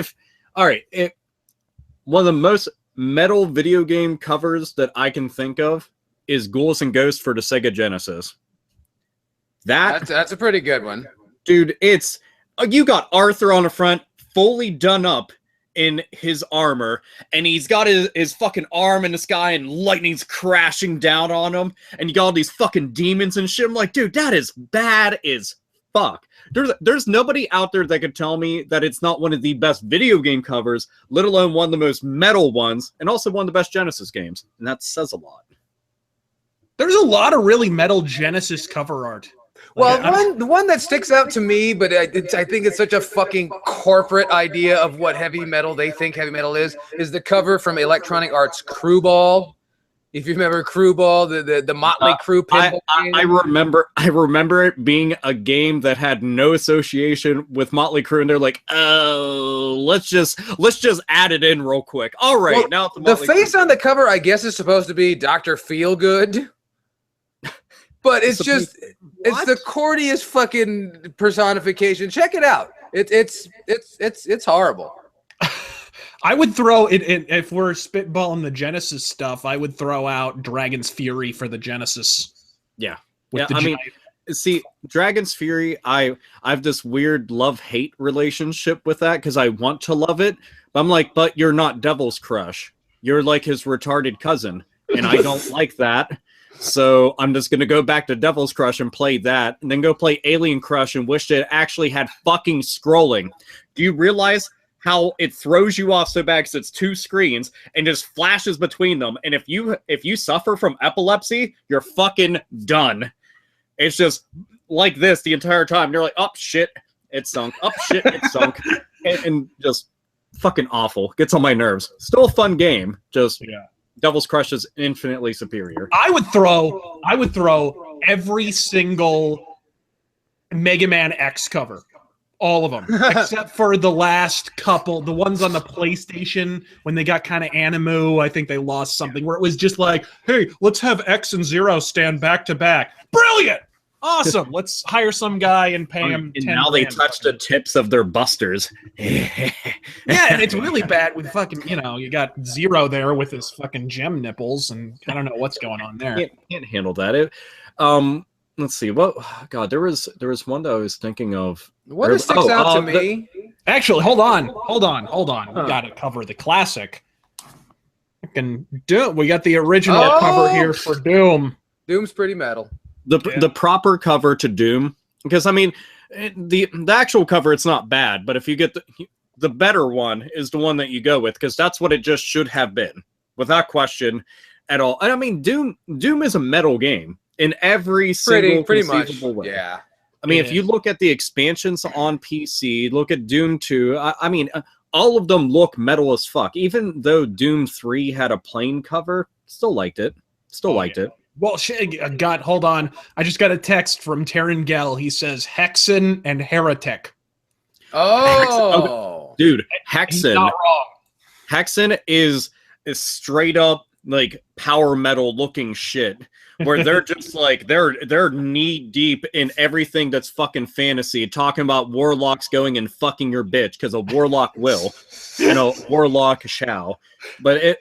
one of the most metal video game covers that I can think of is Ghouls and Ghosts for the Sega Genesis. That's a pretty good one, dude. It's you got Arthur on the front, fully done up in his armor, and he's got his fucking arm in the sky and lightning's crashing down on him, and you got all these fucking demons and shit. I'm like, dude, that is bad as fuck. There's nobody out there that could tell me that it's not one of the best video game covers, let alone one of the most metal ones, and also one of the best Genesis games, and that says a lot. There's a lot of really metal Genesis cover art. Well, the one that sticks out to me, but I think it's such a fucking corporate idea of what heavy metal they think heavy metal is the cover from Electronic Arts Crew Ball. If you remember Crew Ball, the Motley Crue pinball game. I remember it being a game that had no association with Motley Crue, and they're like, oh, let's just add it in real quick. All right, well, now the face on the cover, I guess, is supposed to be Dr. Feelgood. But it's just it's the corniest fucking personification. Check it out. It's horrible. I would throw it if we're spitballing the Genesis stuff. I would throw out Dragon's Fury for the Genesis. Yeah, See, Dragon's Fury. I have this weird love-hate relationship with that because I want to love it, but I'm like, but you're not Devil's Crush. You're like his retarded cousin, and I don't like that. So I'm just going to go back to Devil's Crush and play that, and then go play Alien Crush and wish it actually had fucking scrolling. Do you realize how it throws you off so bad because it's two screens and just flashes between them? And if you suffer from epilepsy, you're fucking done. It's just like this the entire time. You're like, oh, shit, it sunk. Oh, shit, it sunk. and just fucking awful. Gets on my nerves. Still a fun game. Just... yeah. Devil's Crush is infinitely superior. I would throw every single Mega Man X cover, all of them, except for the last couple, the ones on the PlayStation when they got kind of Animu. I think they lost something where it was just like, hey, let's have X and Zero stand back to back. Brilliant. Awesome. Let's hire some guy and pay him. And now they touch the tips of their busters. Yeah, and it's really bad with fucking, you got Zero there with his fucking gem nipples, and I don't know what's going on there. Can't handle that. Let's see. What? God, there was one that I was thinking of. What sticks out to me? Actually, hold on. We got to cover the classic. Fucking Doom. We got the original cover here for Doom. Doom's pretty metal. The proper cover to Doom, because I mean, the actual cover, it's not bad, but if you get the better one is the one that you go with, because that's what it just should have been, without question at all. And I mean, Doom is a metal game in every single conceivable way. Yeah. I mean, if you look at the expansions on PC, look at Doom 2, I mean, all of them look metal as fuck. Even though Doom 3 had a plain cover, still liked it. It. Well, God, hold on. I just got a text from Taran Gell. He says Hexen and Heretic. Oh, dude, Hexen. He's not wrong. Hexen is straight up like power metal looking shit, where they're just like they're knee deep in everything that's fucking fantasy, talking about warlocks going and fucking your bitch because a warlock will, and a warlock shall. But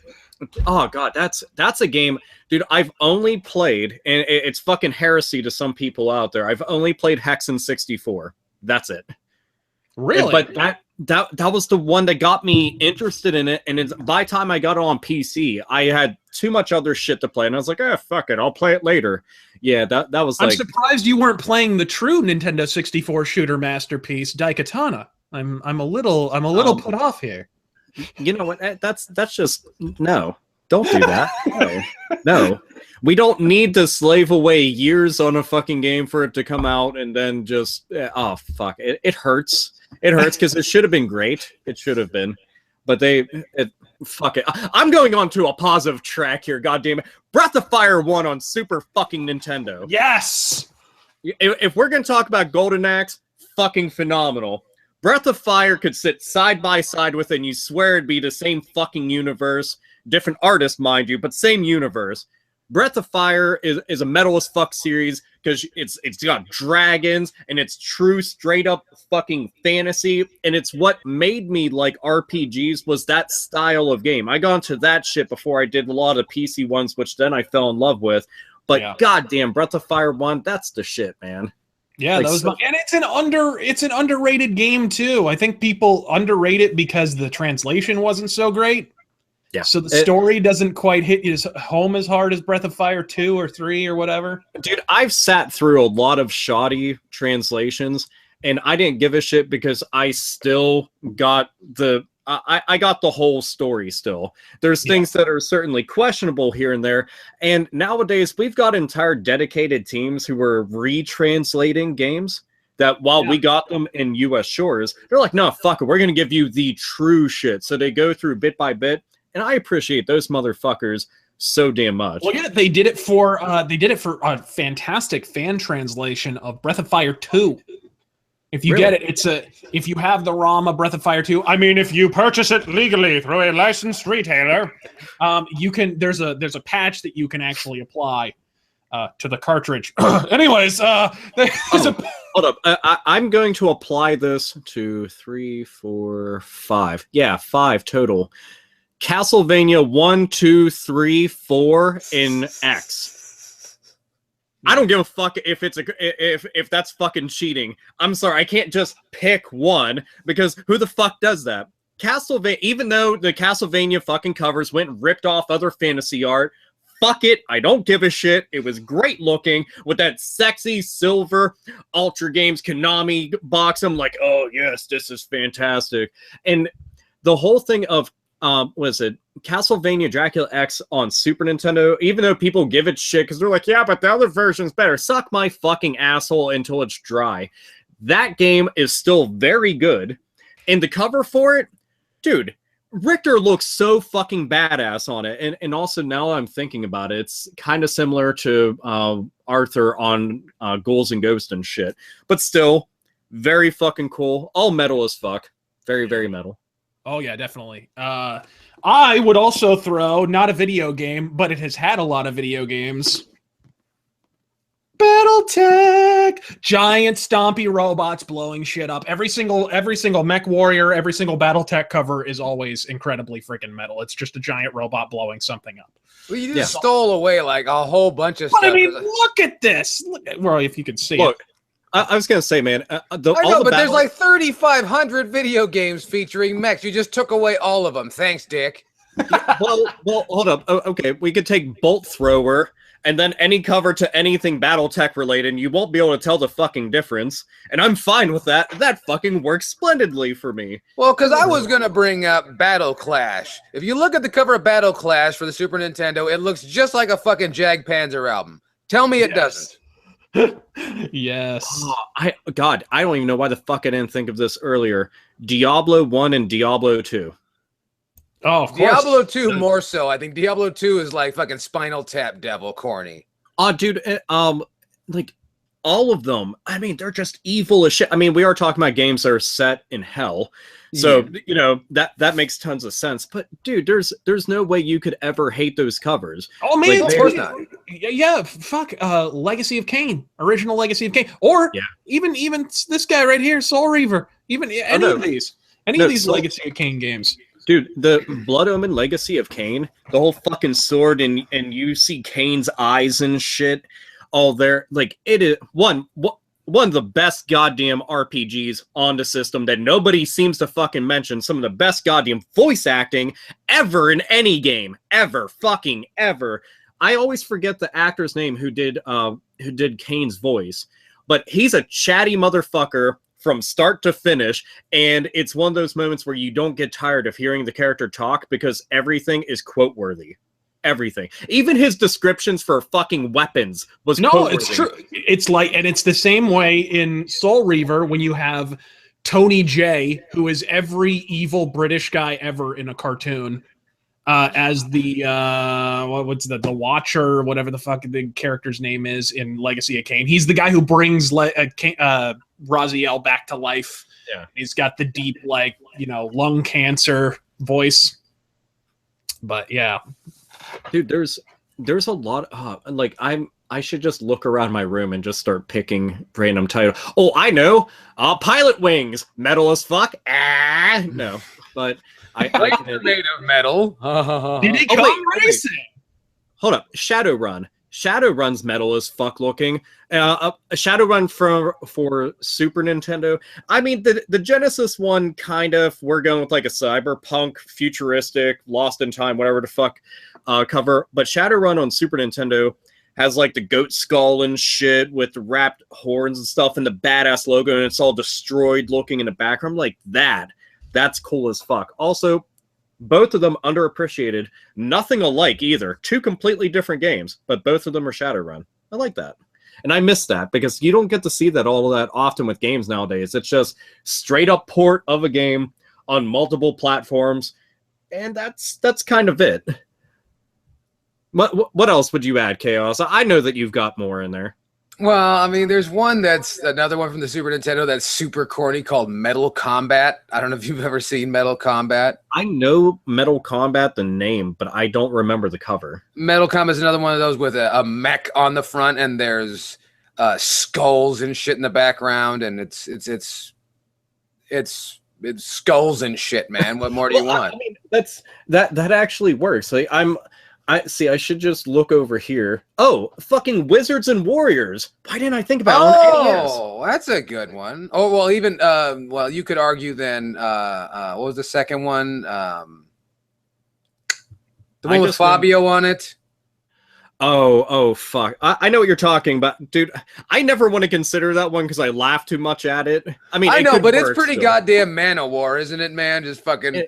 oh god, that's a game. Dude, I've only played, and it's fucking heresy to some people out there, I've only played Hexen 64. That's it. Really? But that was the one that got me interested in it, and by the time I got it on PC, I had too much other shit to play, and I was like, fuck it, I'll play it later. Yeah, that was I'm surprised you weren't playing the true Nintendo 64 shooter masterpiece, Daikatana. I'm a little put off here. You know what? That's just no. Don't do that. No. No. We don't need to slave away years on a fucking game for it to come out and then just oh fuck. It hurts. It hurts because it should have been great. It should have been. But fuck it. I'm going on to a positive track here, goddamn it. Breath of Fire 1 on Super fucking Nintendo. Yes! If we're gonna talk about Golden Axe, fucking phenomenal. Breath of Fire could sit side by side with it, and you swear it'd be the same fucking universe. Different artist, mind you, but same universe. Breath of Fire is a metal as fuck series because it's got dragons and it's true straight up fucking fantasy, and it's what made me like RPGs was that style of game. I got into that shit before I did a lot of PC ones, which then I fell in love with. But goddamn, Breath of Fire 1, that's the shit, man. Yeah, Like, that was and it's an underrated game too. I think people underrate it because the translation wasn't so great. Yeah. So the story doesn't quite hit you home as hard as Breath of Fire 2 or 3 or whatever. Dude, I've sat through a lot of shoddy translations, and I didn't give a shit because I still got I got the whole story still. There's things that are certainly questionable here and there, and nowadays we've got entire dedicated teams who are retranslating games that while we got them in US shores, they're like, no, fuck it, we're going to give you the true shit. So they go through bit by bit. And I appreciate those motherfuckers so damn much. Well, yeah, they did it for a fantastic fan translation of Breath of Fire 2. If you get it, if you have the ROM of Breath of Fire 2, I mean, if you purchase it legally through a licensed retailer, you can. There's a patch that you can actually apply to the cartridge. Anyways, hold up. I'm going to apply this to 3, 4, 5. Yeah, 5 total. Castlevania 1, 2, 3, 4 in X. I don't give a fuck if it's if that's fucking cheating. I'm sorry, I can't just pick one because who the fuck does that? Castlevania, even though the Castlevania fucking covers went and ripped off other fantasy art, fuck it, I don't give a shit. It was great looking with that sexy silver Ultra Games Konami box. I'm like, oh yes, this is fantastic. And the whole thing of was it Castlevania Dracula X on Super Nintendo, even though people give it shit because they're like, yeah, but the other version's better. Suck my fucking asshole until it's dry. That game is still very good. And the cover for it, dude, Richter looks so fucking badass on it. And also now I'm thinking about it, it's kind of similar to Arthur on Ghouls and Ghosts and shit. But still, very fucking cool. All metal as fuck. Very, very metal. Oh, yeah, definitely. I would also throw, not a video game, but it has had a lot of video games. Battletech! Giant stompy robots blowing shit up. Every single Mech Warrior, every single Battletech cover is always incredibly freaking metal. It's just a giant robot blowing something up. Well, you just stole away like a whole bunch of stuff. But I mean, look at this. Well, if you could see it. I was gonna say, man. I know, but there's like 3,500 video games featuring mechs. You just took away all of them. Thanks, Dick. well, hold up. Okay, we could take Bolt Thrower and then any cover to anything BattleTech related, and you won't be able to tell the fucking difference. And I'm fine with that. That fucking works splendidly for me. Well, because I was gonna bring up Battle Clash. If you look at the cover of Battle Clash for the Super Nintendo, it looks just like a fucking Jag Panzer album. Tell me it doesn't. Yes. Oh, I don't even know why the fuck I didn't think of this earlier. Diablo 1 and Diablo 2. Oh, of course. Diablo 2 more so. I think Diablo 2 is like fucking Spinal Tap devil corny. Oh, dude, like all of them. I mean, they're just evil as shit. I mean, we are talking about games that are set in hell. So, you know, that makes tons of sense. But dude, there's no way you could ever hate those covers. Oh man, like, of course not. Yeah, fuck Legacy of Kain, original Legacy of Kain. Or even this guy right here, Soul Reaver. Even any of these Legacy of Kain games. Dude, the Blood Omen Legacy of Kain, the whole fucking sword and you see Kain's eyes and shit all there. Like, it is one of the best goddamn RPGs on the system that nobody seems to fucking mention. Some of the best goddamn voice acting ever in any game. Ever. Fucking ever. I always forget the actor's name who did Kain's voice. But he's a chatty motherfucker from start to finish, and it's one of those moments where you don't get tired of hearing the character talk because everything is quote-worthy. everything. Even his descriptions for fucking weapons was no, it's true. It's like, and it's the same way in Soul Reaver when you have Tony J, who is every evil British guy ever in a cartoon, as the what's the Watcher, whatever the fuck the character's name is in Legacy of Kain. He's the guy who brings Raziel back to life. Yeah, he's got the deep, like, lung cancer voice. But yeah, dude, there's a lot. Like I should just look around my room and just start picking random title. Oh, I know. Pilot Wings, metal as fuck. No, but I made of metal. Did he come racing? Hold up, Shadowrun. Shadowrun's metal as fuck looking. A Shadowrun for Super Nintendo. I mean, the Genesis one kind of, we're going with like a cyberpunk, futuristic, lost in time, whatever the fuck cover. But Shadowrun on Super Nintendo has like the goat skull and shit with the wrapped horns and stuff and the badass logo, and it's all destroyed looking in the background. Like that. That's cool as fuck. Also, both of them underappreciated. Nothing alike either. Two completely different games, but both of them are Shadowrun. I like that. And I miss that because you don't get to see that all that often with games nowadays. It's just straight up port of a game on multiple platforms, and that's kind of it. What else would you add, Chaos? I know that you've got more in there. Well, I mean, there's one that's another one from the Super Nintendo that's super corny called Metal Combat. I don't know if you've ever seen Metal Combat. I know Metal Combat, the name, but I don't remember the cover. Metal Combat is another one of those with a mech on the front, and there's skulls and shit in the background, and it's skulls and shit, man. What more do you want? I mean, that actually works. Like, I should just look over here. Oh, fucking Wizards and Warriors. Why didn't I think about it on NES? Oh, that's a good one. Oh, well, even you could argue then what was the second one? The one with Fabio on it. Oh, fuck. I know what you're talking about, dude. I never want to consider that one because I laugh too much at it. I mean, I know, but it's pretty goddamn Man-O-War, isn't it, man? Just fucking.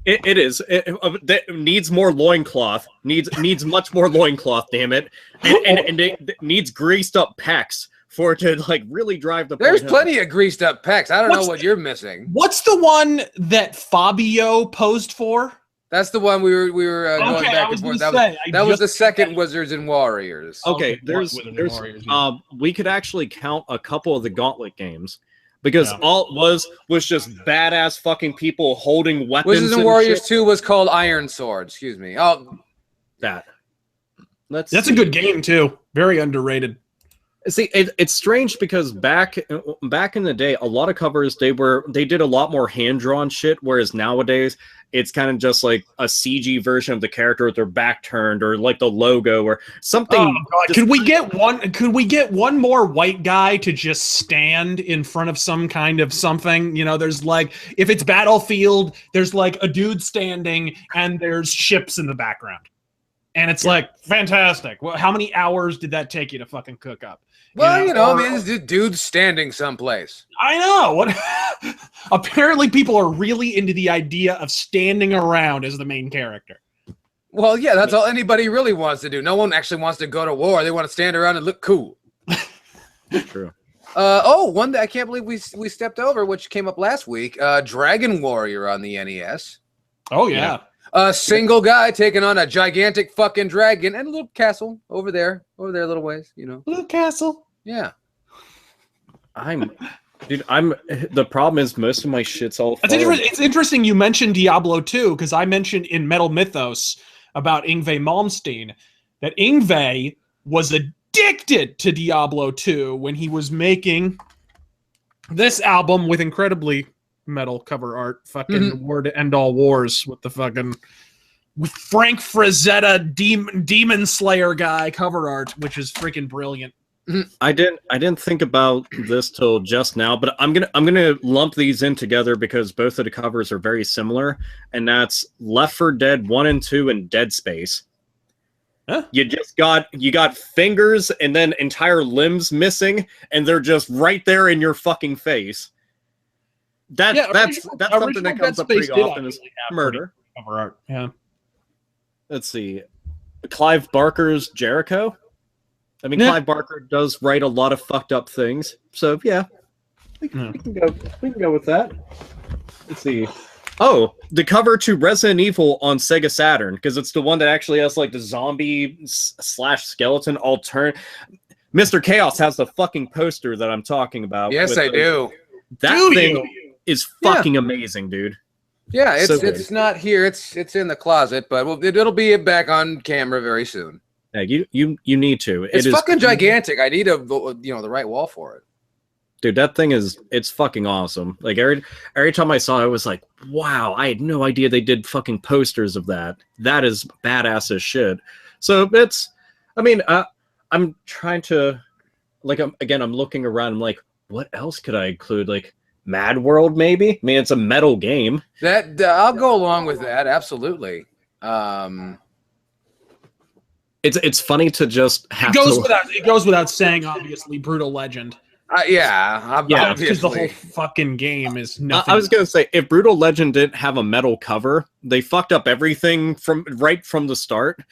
It is. It needs more loincloth. Needs much more loincloth. Damn it! And it needs greased up pecs for it to like really drive the. There's plenty of greased up pecs. I don't know what you're missing. What's the one that Fabio posed for? That's the one we were going back and forth. That was the second Wizards and Warriors. Okay, there's we could actually count a couple of the Gauntlet games. Because all it was just badass fucking people holding weapons. Wizards and Warriors 2 was called Iron Sword. Excuse me. Oh, that's a good game too. Very underrated. See, it's strange because back in the day, a lot of covers they did a lot more hand drawn shit, whereas nowadays it's kind of just like a CG version of the character with their back turned, or like the logo or something. Oh, God. Could we get one more white guy to just stand in front of some kind of something? There's like, if it's Battlefield, there's like a dude standing and there's ships in the background. And it's like, fantastic. Well, how many hours did that take you to fucking cook up? Well, I mean, this dude's standing someplace. I know. What? Apparently, people are really into the idea of standing around as the main character. Well, yeah, that's all anybody really wants to do. No one actually wants to go to war. They want to stand around and look cool. True. One that I can't believe we stepped over, which came up last week. Dragon Warrior on the NES. Oh, yeah. A single guy taking on a gigantic fucking dragon and a little castle over there a little ways, Little castle. Yeah. The problem is most of my shit's all. It's interesting you mentioned Diablo 2 because I mentioned in Metal Mythos about Yngwie Malmsteen that Yngwie was addicted to Diablo 2 when he was making this album with incredibly metal cover art, fucking War to End All Wars with the fucking with Frank Frazetta Demon Slayer guy cover art, which is freaking brilliant. I didn't think about this till just now, but I'm gonna lump these in together because both of the covers are very similar, and that's Left 4 Dead 1 and 2 and Dead Space. Huh? You got fingers and then entire limbs missing, and they're just right there in your fucking face. That's something that comes up pretty often is murder. Cover art, yeah. let's see, Clive Barker's Jericho. I mean, Yeah. Clive Barker does write a lot of fucked up things, so yeah, we can go. We can go with that. Let's see. Oh, the cover to Resident Evil on Sega Saturn, because it's the one that actually has like the zombie slash skeleton Mr. Chaos has the fucking poster that I'm talking about. Yes, I do. That Do thing you? is fucking amazing, dude. Yeah, it's So good. it's not here. It's in the closet, but it'll be back on camera very soon. Yeah, you need to. It's It is fucking gigantic. I need the right wall for it. Dude, that thing it's fucking awesome. Like every time I saw it, I was like, wow, I had no idea they did fucking posters of that. That is badass as shit. So I'm trying to, like, I'm looking around. I'm like, what else could I include? Like Mad World, maybe? I mean, it's a metal game. That I'll go along with that. Absolutely. It's funny to just have It goes without saying, obviously, Brutal Legend. Yeah, Yeah, Because the whole obviously. fucking game is nothing. I was gonna say, if Brutal Legend didn't have a metal cover, they fucked up everything from the start.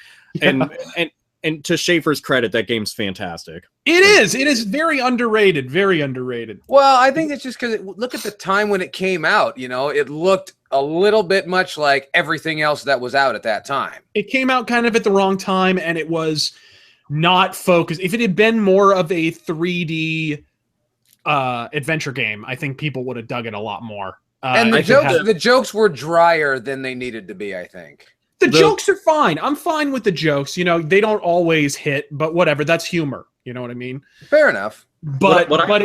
And to Schaefer's credit, that game's fantastic. It is. It is very underrated. Very underrated. Well, I think it's just because look at the time when it came out. You know, it looked a little bit much like everything else that was out at that time. It came out kind of at the wrong time, and it was not focused. If it had been more of a 3D adventure game, I think people would have dug it a lot more. And the if it had- jokes were drier than they needed to be, I think. The jokes are fine. I'm fine with the jokes. You know, they don't always hit, but whatever. That's humor. You know what I mean? Fair enough. But What I thought-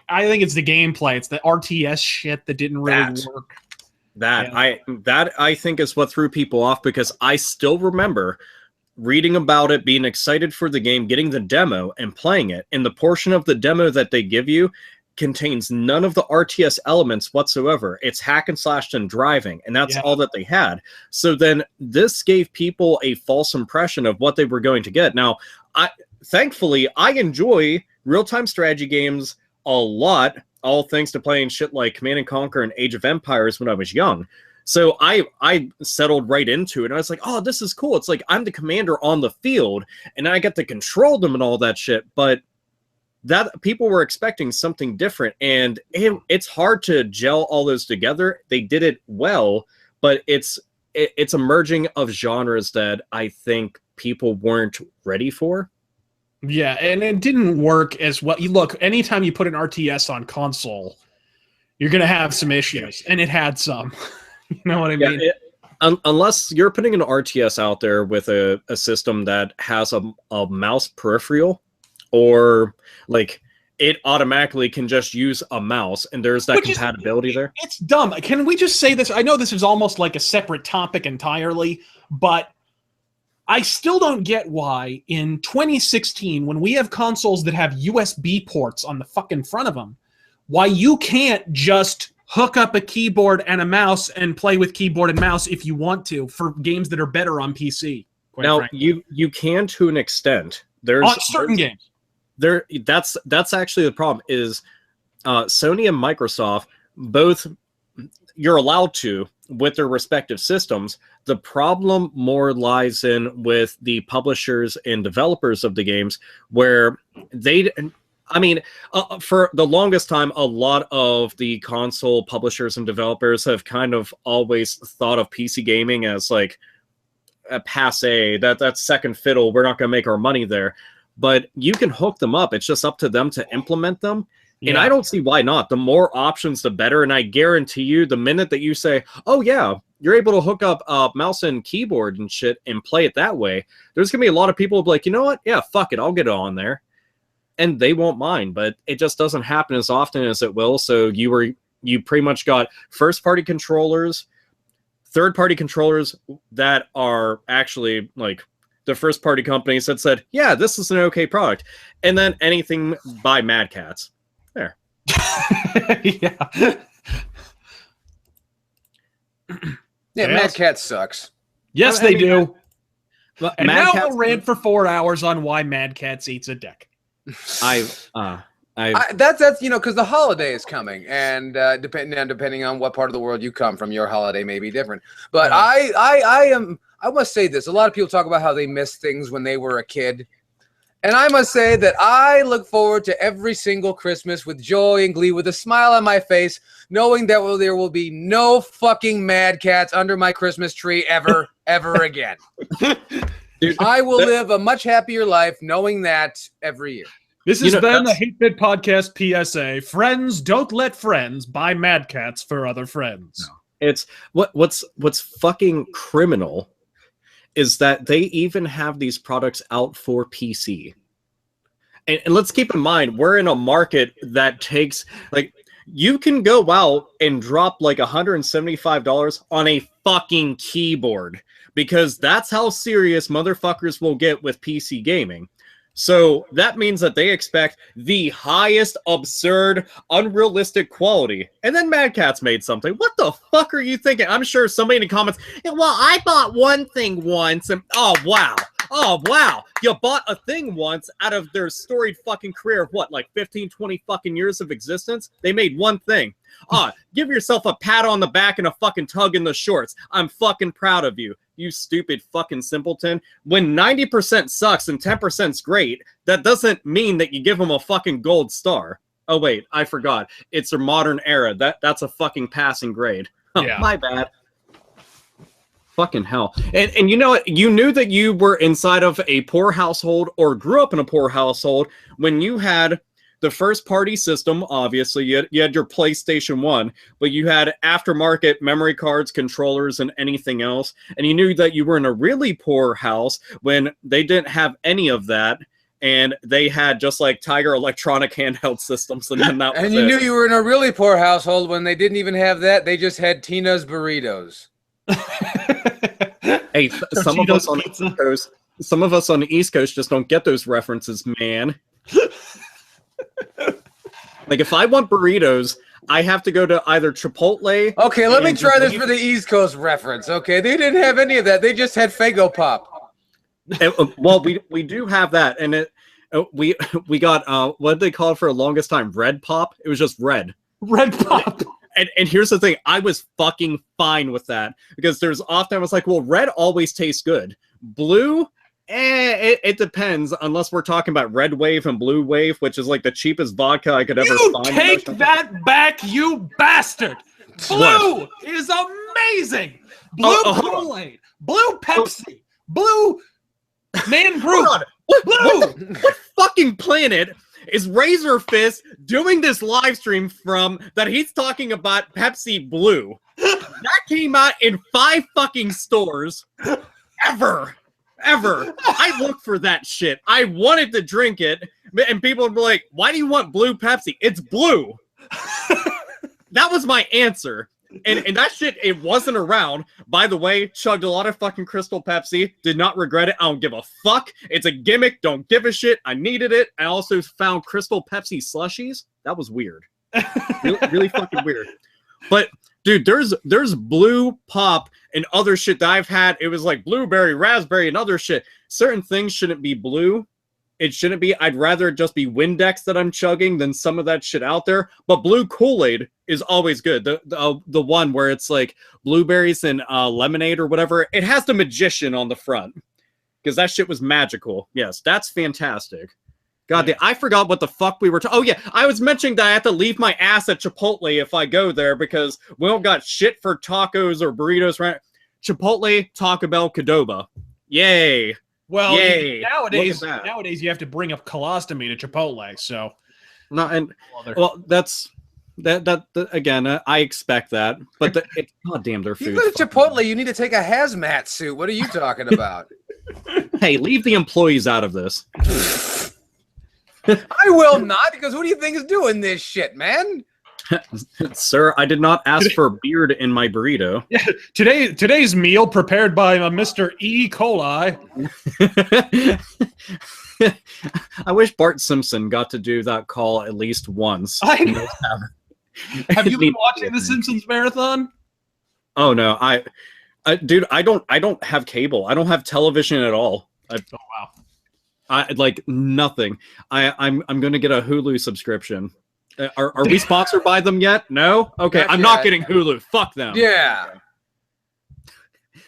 I think it's the gameplay. It's the RTS shit that didn't really work. That Yeah. I think is what threw people off, because I still remember reading about it, being excited for the game, getting the demo and playing it. And the portion of the demo that they give you contains none of the RTS elements whatsoever. It's hack and slash and driving, and that's all that they had. So then this gave people a false impression of what they were going to get. Now, thankfully, I enjoy real-time strategy games a lot, all thanks to playing shit like Command and Conquer and Age of Empires when I was young. So I settled right into it, and I was like, oh, this is cool. It's like I'm the commander on the field, and I get to control them and all that shit, but that people were expecting something different, and it's hard to gel all those together. They did it well, but it's a merging of genres that I think people weren't ready for. Yeah, and it didn't work as well. You look, anytime you put an RTS on console, you're going to have some issues, and it had some. You know what I mean? Unless you're putting an RTS out there with a system that has a mouse peripheral, or like it automatically can just use a mouse, and there's that compatibility there. It's dumb. Can we just say this? I know this is almost like a separate topic entirely, but I still don't get why in 2016, when we have consoles that have USB ports on the fucking front of them, why you can't just hook up a keyboard and a mouse and play with keyboard and mouse if you want to for games that are better on PC. Now, frankly. you can to an extent. There's on certain games. That's actually the problem is Sony and Microsoft both, you're allowed to with their respective systems. The problem more lies in with the publishers and developers of the games, where for the longest time, a lot of the console publishers and developers have kind of always thought of PC gaming as like a passe, that's second fiddle. We're not going to make our money there. But you can hook them up. It's just up to them to implement them. Yeah. And I don't see why not. The more options, the better. And I guarantee you, the minute that you say, oh, yeah, you're able to hook up mouse and keyboard and shit and play it that way, there's going to be a lot of people who be like, you know what? Yeah, fuck it. I'll get it on there. And they won't mind. But it just doesn't happen as often as it will. So you pretty much got first-party controllers, third-party controllers that are actually like the first-party companies that said, yeah, this is an okay product. And then anything by Mad Catz. There. Yeah. Yeah, Mad Catz sucks. Yes, they do. And Mad now Catz, we'll rant for 4 hours on why Mad Catz eats a dick. That's because the holiday is coming, and depending on what part of the world you come from, your holiday may be different. But I I must say this. A lot of people talk about how they miss things when they were a kid. And I must say that I look forward to every single Christmas with joy and glee, with a smile on my face, knowing that there will be no fucking Mad Cats under my Christmas tree ever, ever again. Dude, I will live a much happier life knowing that every year. This has been the that's- Hate Bit Podcast PSA. Friends, don't let friends buy Mad Cats for other friends. It's what's fucking criminal is that they even have these products out for PC. And let's keep in mind, we're in a market that takes, like, you can go out and drop like $175 on a fucking keyboard, because that's how serious motherfuckers will get with PC gaming. So that means that they expect the highest, absurd, unrealistic quality. And then Mad Catz made something. What the fuck are you thinking? I'm sure somebody in the comments, "Yeah, well, I bought one thing once, and oh wow. You bought a thing once out of their storied fucking career of what, like 15, 20 fucking years of existence? They made one thing. Give yourself a pat on the back and a fucking tug in the shorts. I'm fucking proud of you. You stupid fucking simpleton. When 90% sucks and 10%'s great, that doesn't mean that you give them a fucking gold star. Oh wait, I forgot. It's a modern era. That's a fucking passing grade. Yeah. My bad. Fucking hell. And you know what? You knew that you were inside of a poor household or grew up in a poor household when you had the first party system. Obviously, you had your PlayStation 1, but you had aftermarket memory cards, controllers, and anything else. And you knew that you were in a really poor house when they didn't have any of that. And they had just like Tiger Electronic handheld systems. And then that was And you it. knew you were in a really poor household when they didn't even have that. They just had Tina's burritos. Hey, some of us on the Pizza. East Coast, some of us on the East Coast just don't get those references, man. Like, if I want burritos, I have to go to either Chipotle. Okay, let me and try this just- for the East Coast reference. Okay, they didn't have any of that. They just had Fago Pop. Well, we do have that, and we got what did they call it for the longest time? Red Pop. It was just red. Red Pop. And here's the thing, I was fucking fine with that, because there's often I was like, well, red always tastes good. Blue, it depends, unless we're talking about Red Wave and Blue Wave, which is like the cheapest vodka I could ever You find. take that back, you bastard! Blue is amazing. Blue hold on. Kool-Aid, blue Pepsi, blue Man Group, Hold on. blue. What fucking planet is Razor Fist doing this live stream from that he's talking about Pepsi Blue? That came out in 5 fucking stores ever. I looked for that shit. I wanted to drink it, and people would be like, why do you want blue Pepsi? It's blue. That was my answer. And that shit, it wasn't around. By the way, chugged a lot of fucking Crystal Pepsi. Did not regret it. I don't give a fuck. It's a gimmick. Don't give a shit. I needed it. I also found Crystal Pepsi slushies. That was weird. Really fucking weird. But dude, there's blue pop and other shit that I've had. It was like blueberry, raspberry, and other shit. Certain things shouldn't be blue. It shouldn't be. I'd rather it just be Windex that I'm chugging than some of that shit out there. But blue Kool-Aid is always good. The one where it's like blueberries and lemonade or whatever. It has the magician on the front, because that shit was magical. Yes, that's fantastic. God, I forgot what the fuck we were talking. Oh yeah, I was mentioning that I have to leave my ass at Chipotle if I go there, because we don't got shit for tacos or burritos. Right? Chipotle, Taco Bell, Qdoba. Yay. Well, Yay. nowadays Look at that. you have to bring a colostomy to Chipotle. So, No, and well, that's that again. I expect that, but god damn, their You food. go to Chipotle, you need to take a hazmat suit. What are you talking about? Hey, leave the employees out of this. I will not, because who do you think is doing this shit, man? Sir, I did not ask for a beard in my burrito. today's meal prepared by Mr. E. coli. I wish Bart Simpson got to do that call at least once. I know. Have you been watching the Simpsons marathon? Oh no, dude, I don't have cable. I don't have television at all. Oh wow. I like nothing. I'm gonna get a Hulu subscription. Are we sponsored by them yet? No. Okay, Not I'm yet. not getting Hulu. Fuck them. Yeah.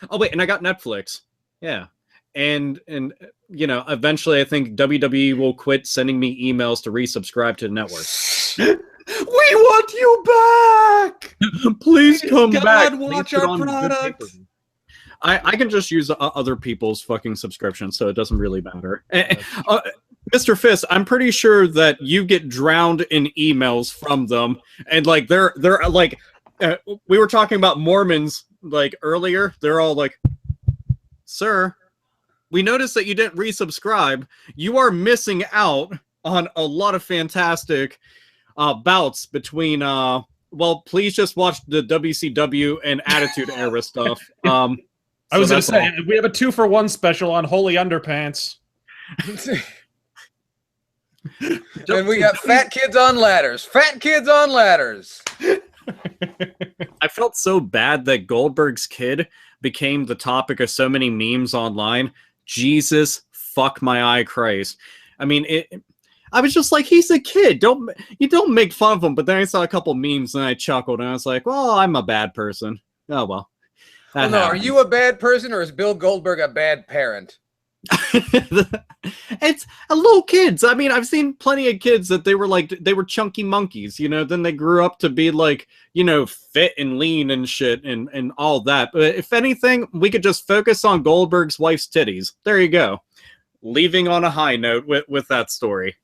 Oh wait, and I got Netflix. Yeah. And you know, eventually I think WWE will quit sending me emails to resubscribe to the network. We want you back. Please come God, back. watch Please put our on good product. pay-per-view. I can just use other people's fucking subscriptions, so it doesn't really matter. Mr. Fisk, I'm pretty sure that you get drowned in emails from them, and like they're like, we were talking about Mormons like earlier. They're all like, "Sir, we noticed that you didn't resubscribe. You are missing out on a lot of fantastic bouts between well, please just watch the WCW and Attitude Era stuff." I was going to say, we have a 2-for-1 special on Holy Underpants. And we got fat kids on ladders. Fat kids on ladders. I felt so bad that Goldberg's kid became the topic of so many memes online. Jesus fuck my eye Christ. I mean, I was just like, he's a kid. Don't make fun of him. But then I saw a couple memes and I chuckled and I was like, well, I'm a bad person. Oh well. Well, no, are you a bad person or is Bill Goldberg a bad parent? It's a little kids. I mean, I've seen plenty of kids that they were chunky monkeys, you know, then they grew up to be like, you know, fit and lean and shit and all that. But if anything, we could just focus on Goldberg's wife's titties. There you go. Leaving on a high note with that story.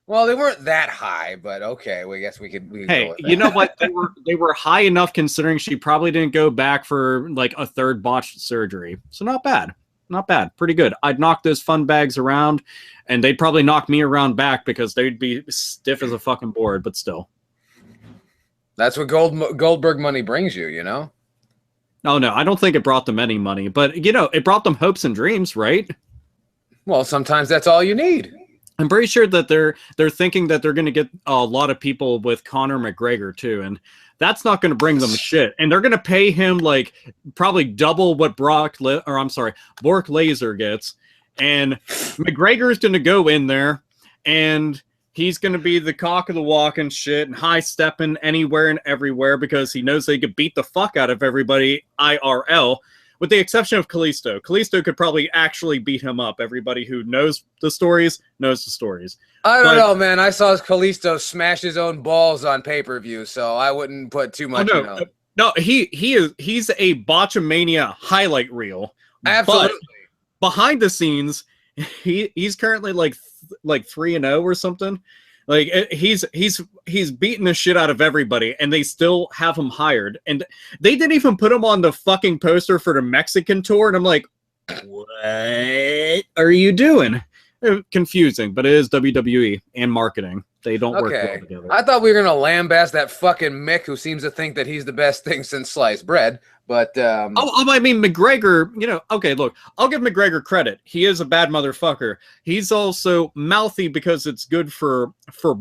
Well, they weren't that high, but okay. Well, I guess we could hey, go with you that. know what? They were high enough considering she probably didn't go back for like a third botched surgery. So not bad. Not bad. Pretty good. I'd knock those fun bags around, and they'd probably knock me around back because they'd be stiff as a fucking board, but still. That's what Goldberg money brings you, you know? Oh, no, I don't think it brought them any money, but, you know, it brought them hopes and dreams, right? Well, sometimes that's all you need. I'm pretty sure that they're thinking that they're going to get a lot of people with Conor McGregor, too, and that's not going to bring them shit. And they're going to pay him, like, probably double what Brock Lesnar gets. And McGregor is going to go in there, and he's going to be the cock of the walk and shit, and high-stepping anywhere and everywhere because he knows they could beat the fuck out of everybody IRL, with the exception of Kalisto. Kalisto could probably actually beat him up. Everybody who knows the stories knows the stories. I don't know, man. I saw Kalisto smash his own balls on pay-per-view, so I wouldn't put too much in on it. No, he's a Botchamania highlight reel. Absolutely. But behind the scenes, he's currently like 3-0 or something. Like he's beating the shit out of everybody, and they still have him hired. And they didn't even put him on the fucking poster for the Mexican tour. And I'm like, what are you doing? Confusing, but it is WWE and marketing. They don't work well together. I thought we were gonna lambast that fucking Mick who seems to think that he's the best thing since sliced bread. But I mean McGregor, you know, okay, look, I'll give McGregor credit. He is a bad motherfucker. He's also mouthy because it's good for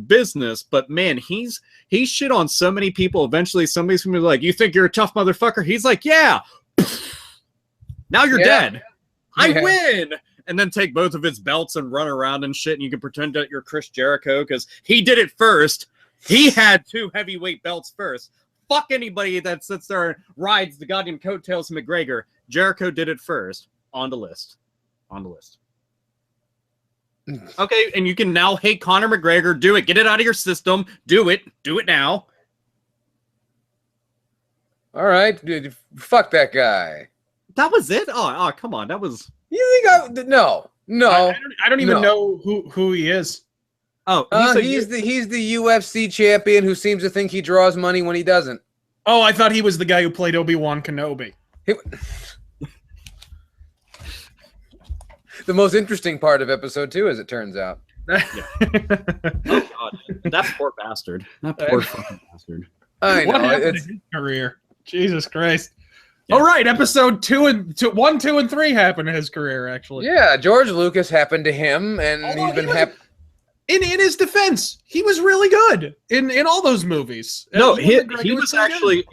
business, but man, he's shit on so many people. Eventually somebody's gonna be like, you think you're a tough motherfucker? He's like, yeah. Now you're dead. I win. And then take both of his belts and run around and shit, and you can pretend that you're Chris Jericho because he did it first. He had 2 heavyweight belts first. Fuck anybody that sits there and rides the goddamn coattails of McGregor. Jericho did it first. On the list. On the list. Okay, and you can now hate Conor McGregor. Do it. Get it out of your system. Do it. Do it now. all right, dude, fuck that guy. That was it? Oh, come on. That was... You think no. I don't even know who he is. Oh, he's the UFC champion who seems to think he draws money when he doesn't. Oh, I thought he was the guy who played Obi-Wan Kenobi. The most interesting part of episode 2, as it turns out. Oh God, that poor bastard. That poor fucking bastard. I know. What happened to his career? Jesus Christ. Yeah. All right, episode 1, 2, and 3 happened to his career, actually. Yeah, George Lucas happened to him, and he's been happy. In his defense, he was really good in all those movies. No, he was actually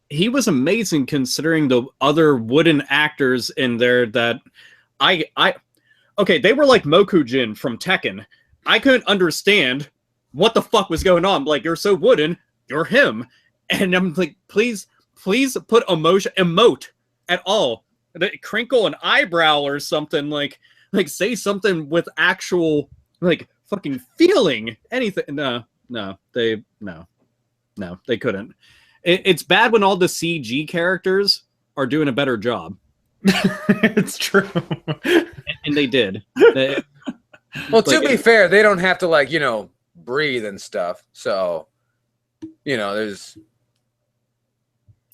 he was amazing considering the other wooden actors in there that okay, they were like Mokujin from Tekken. I couldn't understand what the fuck was going on. Like, you're so wooden, you're him. And I'm like, please put emote at all crinkle an eyebrow or something, like say something with actual like fucking feeling, anything. No, they couldn't. It's bad when all the CG characters are doing a better job. It's true. And they did. Well, to be fair, they don't have to like, breathe and stuff. So, there's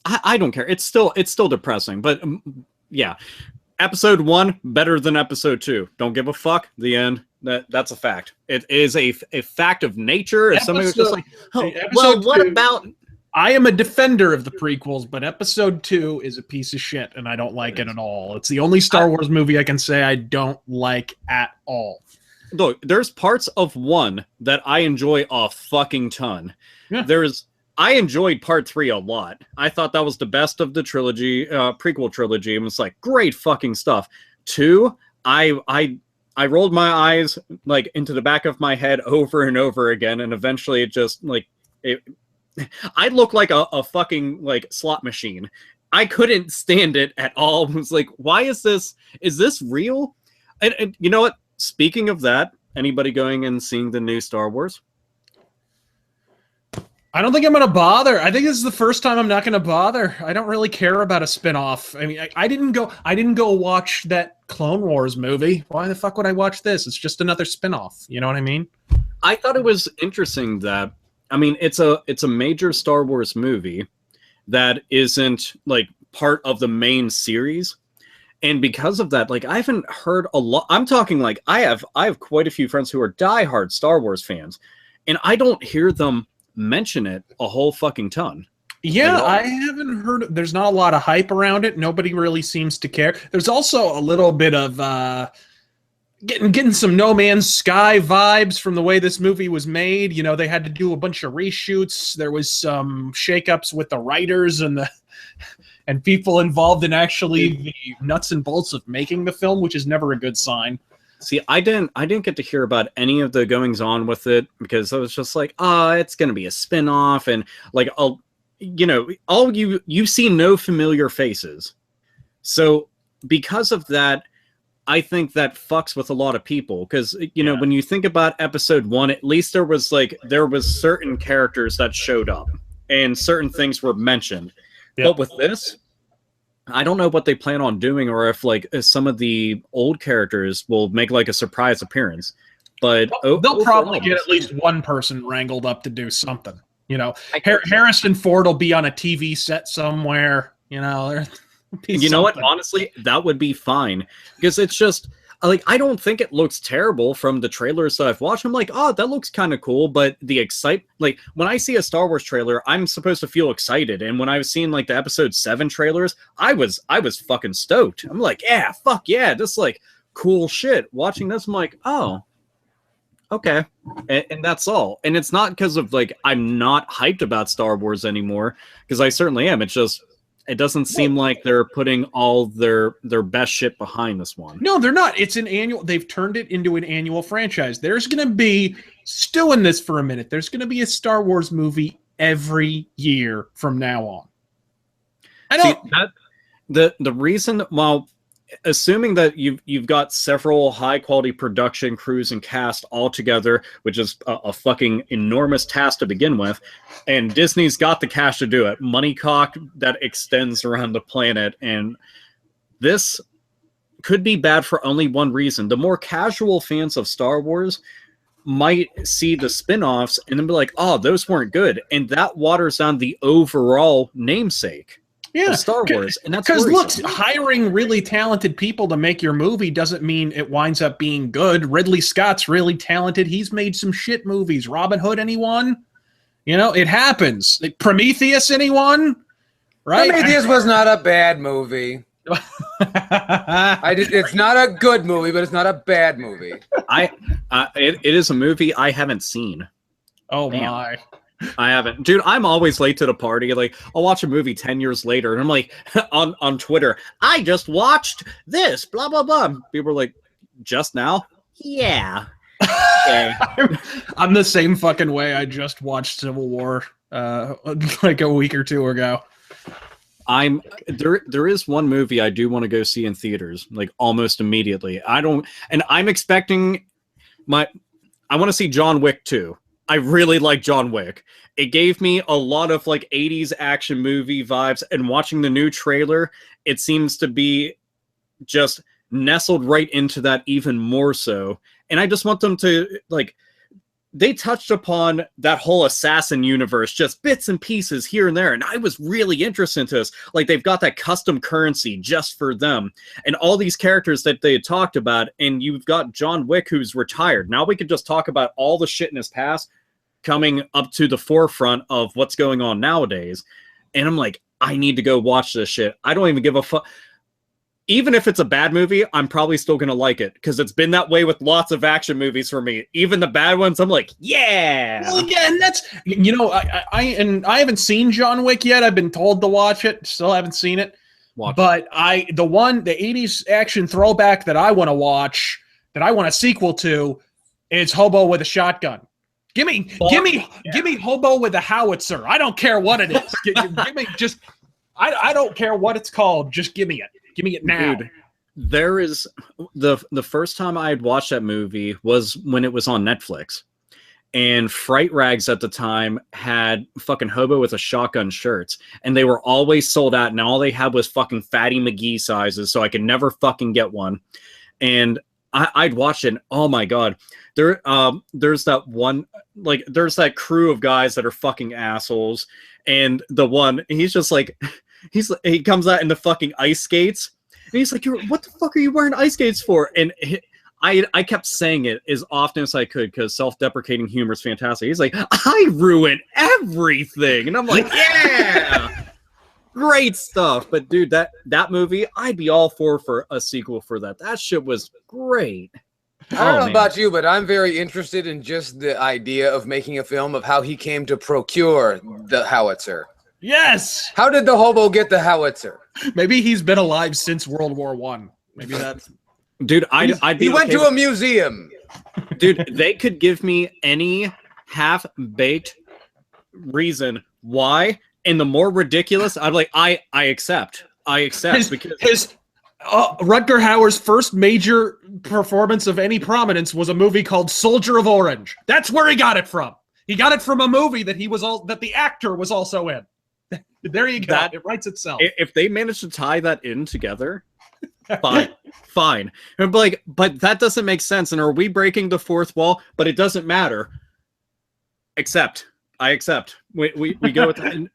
I don't care. It's still depressing, but yeah. Episode 1 better than episode 2. Don't give a fuck. The end. That's a fact. It is a fact of nature. If somebody was just like, what about? I am a defender of the prequels, but episode 2 is a piece of shit, and I don't like it at all. It's the only Star Wars movie I can say I don't like at all. Look, there's parts of 1 that I enjoy a fucking ton. Yeah. I enjoyed part 3 a lot. I thought that was the best of the trilogy, prequel trilogy. And it's like great fucking stuff. 2, I rolled my eyes like into the back of my head over and over again, and eventually it just like I look like a fucking like slot machine. I couldn't stand it at all. I was like, why is this? Is this real? And you know what? Speaking of that, anybody going and seeing the new Star Wars? I don't think I'm going to bother. I think this is the first time I'm not going to bother. I don't really care about a spinoff. I mean, I didn't go watch that Clone Wars movie. Why the fuck would I watch this? It's just another spinoff. You know what I mean? I thought it was interesting that, I mean, it's a major Star Wars movie that isn't like part of the main series. And because of that, like I haven't heard a lot. I'm talking like I have quite a few friends who are diehard Star Wars fans, and I don't hear them mention it a whole fucking ton. Yeah, I haven't heard. There's not a lot of hype around it. Nobody really seems to care. There's also a little bit of getting some No Man's Sky vibes from the way this movie was made. You know, they had to do a bunch of reshoots. There was some shakeups with the writers and people involved in actually the nuts and bolts of making the film, which is never a good sign. See, I didn't get to hear about any of the goings on with it because I was just like, it's going to be a spin-off, and like, you see no familiar faces. So because of that, I think that fucks with a lot of people because, when you think about episode 1, at least there was certain characters that showed up and certain things were mentioned. Yep. But with this, I don't know what they plan on doing, or if like some of the old characters will make like a surprise appearance. But they'll probably get at least one person wrangled up to do something. Harrison Ford will be on a TV set somewhere. You know what? Honestly, that would be fine because it's just like I don't think it looks terrible from the trailers that I've watched. I'm like, that looks kind of cool, but the like when I see a Star Wars trailer, I'm supposed to feel excited. And when I was seeing like the episode 7 trailers, I was fucking stoked. I'm like, yeah, fuck yeah, just like cool shit. Watching this, I'm like, oh, okay, and that's all. And it's not because of like I'm not hyped about Star Wars anymore, because I certainly am. It's just it doesn't seem like they're putting all their best shit behind this one. No, they're not. It's an annual. They've turned it into an annual franchise. There's going to be, still in this for a minute, there's going to be a Star Wars movie every year from now on. The reason, while assuming that you've got several high quality production crews and cast all together, which is a fucking enormous task to begin with, and Disney's got the cash to do it, money cock that extends around the planet, and this could be bad for only one reason. The more casual fans of Star Wars might see the spin-offs and then be like, those weren't good, and that waters down the overall namesake. Yeah, Star Wars, and that's because look, hiring really talented people to make your movie doesn't mean it winds up being good. Ridley Scott's really talented. He's made some shit movies. Robin Hood, anyone? It happens. Like, Prometheus, anyone? Right? Prometheus was not a bad movie. It's not a good movie, but it's not a bad movie. It is a movie I haven't seen. Oh, damn. My. I haven't. Dude, I'm always late to the party. Like, I'll watch a movie 10 years later, and I'm like, on Twitter, I just watched this, blah, blah, blah. People are like, just now? Yeah. Okay. I'm the same fucking way. I just watched Civil War like a week or two ago. I'm there is one movie I do want to go see in theaters, like almost immediately. I'm expecting I want to see John Wick 2. I really like John Wick. It gave me a lot of like 80s action movie vibes, and watching the new trailer, it seems to be just nestled right into that even more so. And I just want them to like, they touched upon that whole assassin universe, just bits and pieces here and there. And I was really interested in this. Like, they've got that custom currency just for them and all these characters that they had talked about. And you've got John Wick, who's retired. Now we can just talk about all the shit in his past coming up to the forefront of what's going on nowadays. And I'm like, I need to go watch this shit. I don't even give a fuck. Even if it's a bad movie, I'm probably still going to like it because it's been that way with lots of action movies for me. Even the bad ones, I'm like, yeah. Well, again, that's, you know, I haven't seen John Wick yet. I've been told to watch it. Still haven't seen it. But the 80s action throwback that I want to watch, that I want a sequel to, is Hobo with a Shotgun. Give me Hobo with a Howitzer. I don't care what it is. give me just, I don't care what it's called. Just give me it. Give me it now. Dude, there is the first time I had watched that movie was when it was on Netflix. And Fright Rags at the time had fucking Hobo with a Shotgun shirts. And they were always sold out. And all they had was fucking Fatty McGee sizes. So I could never fucking get one. And I'd watch it. And, oh my God. There's that one, like, there's that crew of guys that are fucking assholes. And the one, he's just like, he comes out in the fucking ice skates, and he's like, "What the fuck are you wearing ice skates for?" And I kept saying it as often as I could because self-deprecating humor is fantastic. He's like, "I ruin everything," and I'm like, "Yeah, great stuff." But dude, that movie, I'd be all for a sequel for that. That shit was great. I don't know about you, but I'm very interested in just the idea of making a film of how he came to procure the howitzer. Yes. How did the hobo get the howitzer? Maybe he's been alive since World War I. Maybe that's. Dude, I'd be he went to a museum. Dude, they could give me any half-baked reason why, and the more ridiculous, I'd like, I accept. Because Rutger Hauer's first major performance of any prominence was a movie called Soldier of Orange. That's where he got it from. He got it from a movie that that the actor was also in. There you go. It writes itself. If they manage to tie that in together, fine. But that doesn't make sense. And are we breaking the fourth wall? But it doesn't matter. I accept. We go with that. And,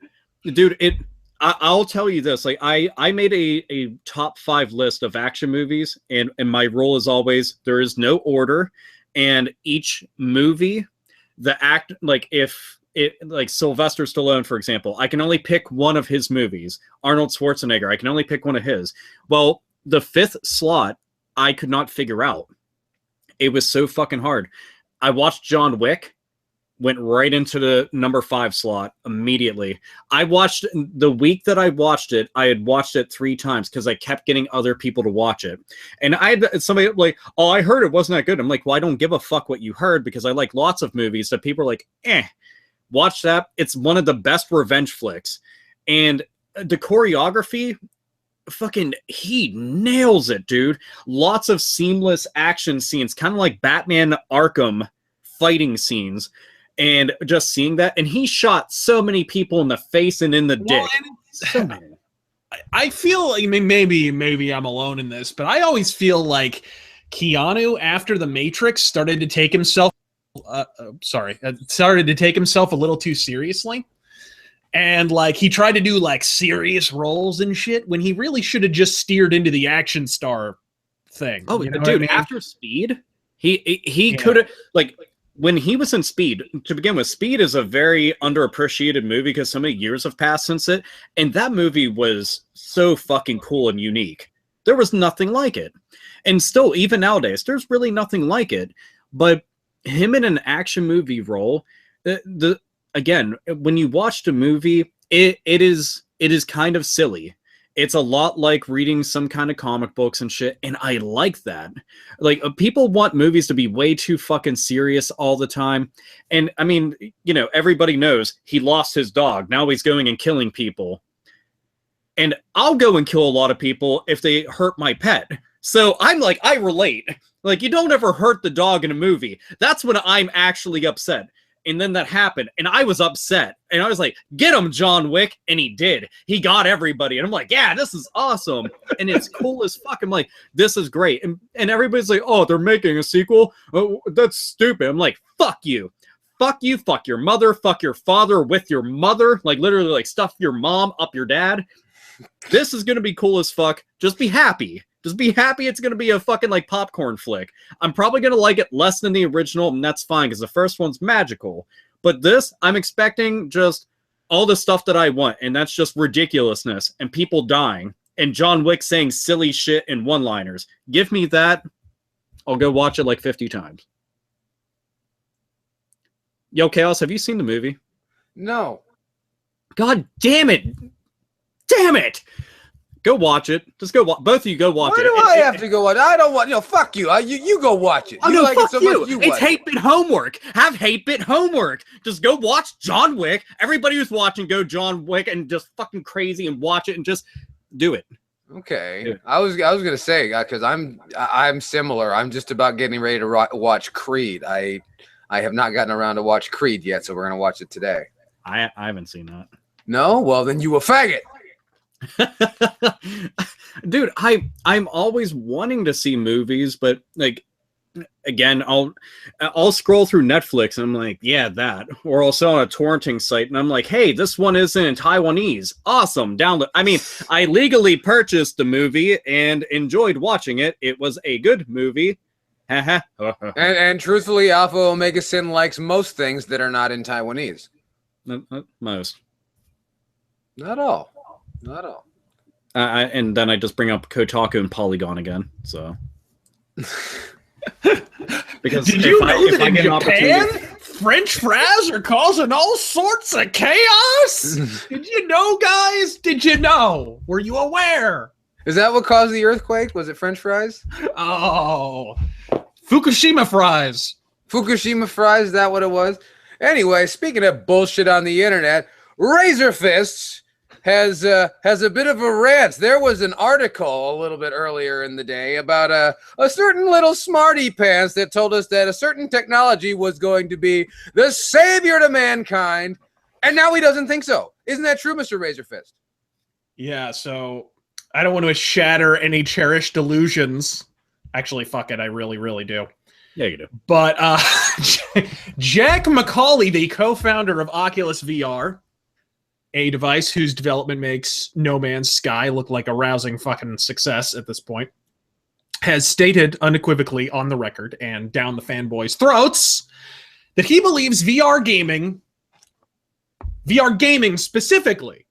dude, I'll tell you this. Like, I made a top 5 list of action movies, and my rule is always there is no order, and each movie, the act, like like Sylvester Stallone, for example, I can only pick one of his movies. Arnold Schwarzenegger, I can only pick one of his. Well, the 5th slot, I could not figure out. It was so fucking hard. I watched John Wick, went right into the number 5 slot immediately. I watched the week that I watched it, I had watched it 3 times because I kept getting other people to watch it. And I had somebody like, "Oh, I heard it wasn't that good." I'm like, "Well, I don't give a fuck what you heard because I like lots of movies that people are like, watch that. It's one of the best revenge flicks." And the choreography, fucking, he nails it, dude. Lots of seamless action scenes, kind of like Batman Arkham fighting scenes. And just seeing that, and he shot so many people in the face and in the dick. So many. I feel, I mean, maybe I'm alone in this, but I always feel like Keanu, after The Matrix, started to take himself a little too seriously. And like he tried to do like serious roles and shit when he really should have just steered into the action star thing. Oh, you know, dude, after Speed, he could have, like, when he was in Speed, to begin with, Speed is a very underappreciated movie because so many years have passed since it. And that movie was so fucking cool and unique. There was nothing like it. And still, even nowadays, there's really nothing like it. But him in an action movie role, again, when you watched a movie, it is kind of silly. It's a lot like reading some kind of comic books and shit, and I like that. Like, people want movies to be way too fucking serious all the time. And, I mean, you know, everybody knows he lost his dog. Now he's going and killing people. and I'll go and kill a lot of people if they hurt my pet. So I'm like, I relate. Like, you don't ever hurt the dog in a movie. That's when I'm actually upset. And then that happened, and I was upset. And I was like, get him, John Wick. And he did. He got everybody. And I'm like, yeah, this is awesome. And it's cool as fuck. I'm like, this is great. And everybody's like, oh, they're making a sequel? Oh, that's stupid. I'm like, fuck you. Fuck you, fuck your mother, fuck your father with your mother. Like, literally, like, stuff your mom up your dad. This is going to be cool as fuck. Just be happy. Just be happy it's going to be a fucking, like, popcorn flick. I'm probably going to like it less than the original, and that's fine, because the first one's magical. But this, I'm expecting just all the stuff that I want, and that's just ridiculousness, and people dying, and John Wick saying silly shit and one-liners. Give me that. I'll go watch it like 50 times. Yo, Chaos, have you seen the movie? No. God damn it. Damn it. Go watch it. Just go watch. Both of you go watch it. Why do I have to go watch? I don't want. Fuck you. You go watch it. Oh, You no, like fuck it so you. much, you It's watch it. hate bit homework. Have hate bit homework. Just go watch John Wick. Everybody who's watching, go John Wick and just fucking crazy and watch it and just do it. Okay. Yeah. I was gonna say, because I'm similar. I'm just about getting ready to watch Creed. I have not gotten around to watch Creed yet, so we're gonna watch it today. I haven't seen that. No? Well, then you a faggot. Dude, I'm always wanting to see movies, but like, again, I'll scroll through Netflix and I'm like, yeah, that, or I'll sell on a torrenting site and I'm like, hey, this one isn't in Taiwanese. Awesome, download. I mean, I legally purchased the movie and enjoyed watching it. It was a good movie. and truthfully, Alpha Omega Sin likes most things that are not in Taiwanese. Most. Not all. Not all. And then I just bring up Kotaku and Polygon again. So, because Did you know that I in get an Japan, opportunity- French fries are causing all sorts of chaos? Did you know, guys? Did you know? Were you aware? Is that what caused the earthquake? Was it French fries? Oh, Fukushima fries. Fukushima fries, is that what it was? Anyway, speaking of bullshit on the internet, Razor Fists has a bit of a rant. There was an article a little bit earlier in the day about a certain little smarty pants that told us that a certain technology was going to be the savior to mankind, and now he doesn't think so. Isn't that true, Mr. Razor Fist? Yeah, so I don't want to shatter any cherished delusions. Actually, fuck it, I really, really do. Yeah, you do. But Jack Macaulay, the co-founder of Oculus VR, a device whose development makes No Man's Sky look like a rousing fucking success at this point, has stated unequivocally on the record and down the fanboys' throats that he believes VR gaming specifically,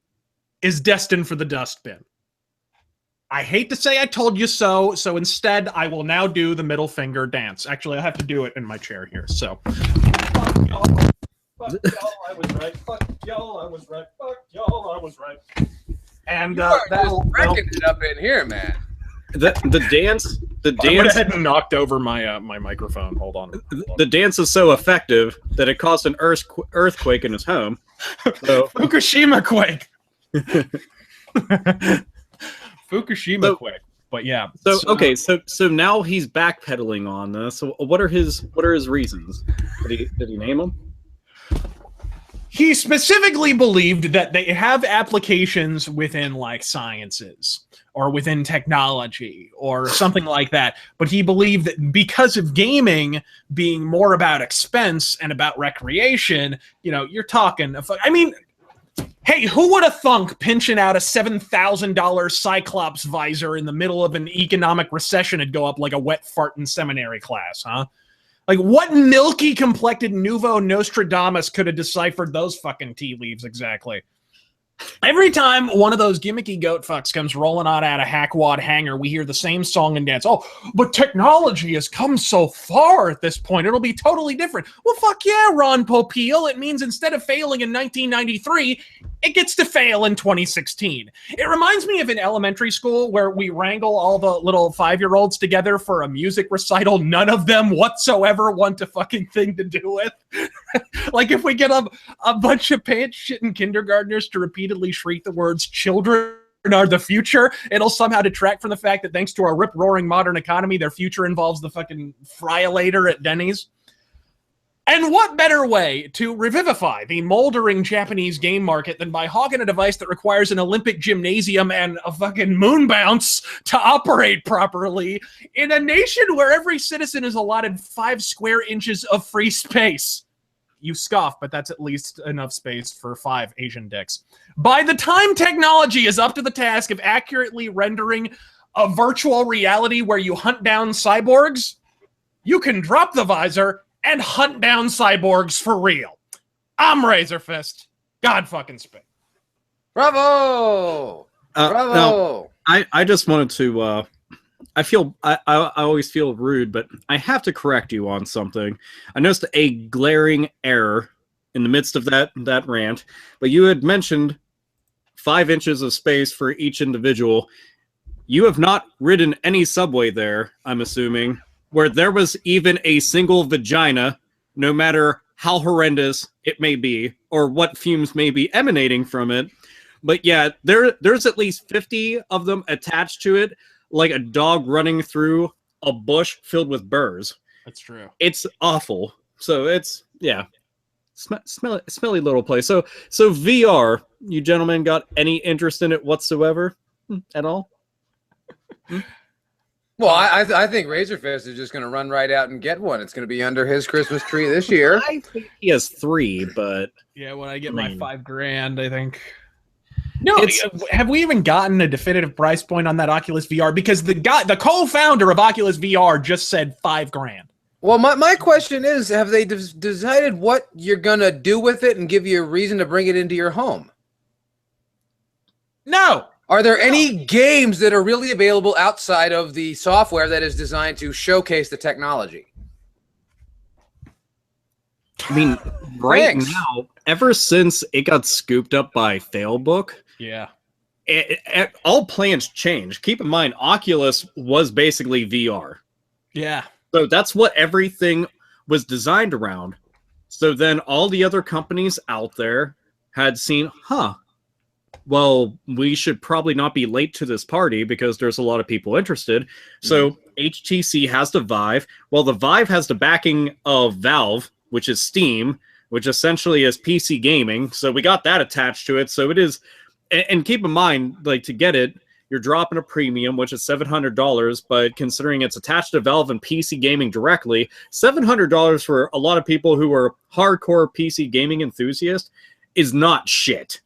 is destined for the dustbin. I hate to say I told you so, so instead I will now do the middle finger dance. Actually, I have to do it in my chair here, so. Fuck y'all. Fuck y'all, I was right. Fuck y'all, I was right. Fuck y'all, I was right. And You are that'll just wrecking it up in here, man. The dance I went ahead and knocked over my my microphone. Hold on. the dance is so effective that it caused an earthquake in his home. So, Fukushima quake. Fukushima So- quake. But yeah. okay, so now he's backpedaling on this. So what are his reasons? Did he name them? He specifically believed that they have applications within like sciences or within technology or something like that. But he believed that because of gaming being more about expense and about recreation, you know, you're talking. I mean, hey, who would have thunk pinching out a $7,000 Cyclops visor in the middle of an economic recession would go up like a wet fart in seminary class, huh? Like, what milky-complected Nouveau Nostradamus could have deciphered those fucking tea leaves exactly? Every time one of those gimmicky goat fucks comes rolling out of Hackwad Hangar, we hear the same song and dance. Oh, but technology has come so far at this point. It'll be totally different. Well, fuck yeah, Ron Popeil. It means instead of failing in 1993, it gets to fail in 2016. It reminds me of in elementary school where we wrangle all the little 5-year-olds together for a music recital none of them whatsoever want a fucking thing to do with. Like if we get a bunch of pants-shitting kindergartners to repeatedly shriek the words children are the future, it'll somehow detract from the fact that thanks to our rip-roaring modern economy, their future involves the fucking fry-later at Denny's. And what better way to revivify the moldering Japanese game market than by hogging a device that requires an Olympic gymnasium and a fucking moon bounce to operate properly in a nation where every citizen is allotted 5 square inches of free space? You scoff, but that's at least enough space for 5 Asian dicks. By the time technology is up to the task of accurately rendering a virtual reality where you hunt down cyborgs, you can drop the visor and hunt down cyborgs for real. I'm Razorfist. God fucking speak. Bravo! Bravo! Now, I just wanted to I always feel rude, but I have to correct you on something. I noticed a glaring error in the midst of that rant, but you had mentioned 5 inches of space for each individual. You have not ridden any subway there, I'm assuming, where there was even a single vagina, no matter how horrendous it may be, or what fumes may be emanating from it. But yeah, there's at least 50 of them attached to it, like a dog running through a bush filled with burrs. That's true. It's awful. So it's, yeah, smelly little place. So VR, you gentlemen got any interest in it whatsoever at all? Well, I think Razorfist is just going to run right out and get one. It's going to be under his Christmas tree this year. I think he has 3, but yeah, when I get my $5,000, I think. No, have we even gotten a definitive price point on that Oculus VR? Because the co-founder of Oculus VR just said $5,000. Well, my question is, have they decided what you're going to do with it and give you a reason to bring it into your home? No. Are there any games that are really available outside of the software that is designed to showcase the technology? I mean, right now, ever since it got scooped up by Failbook, yeah, all plans changed. Keep in mind, Oculus was basically VR. Yeah. So that's what everything was designed around. So then all the other companies out there had seen, well, we should probably not be late to this party because there's a lot of people interested. So HTC has the Vive. Well, the Vive has the backing of Valve, which is Steam, which essentially is PC gaming. So we got that attached to it. So it is, and keep in mind, like, to get it, you're dropping a premium, which is $700, but considering it's attached to Valve and PC gaming directly, $700 for a lot of people who are hardcore PC gaming enthusiasts is not shit.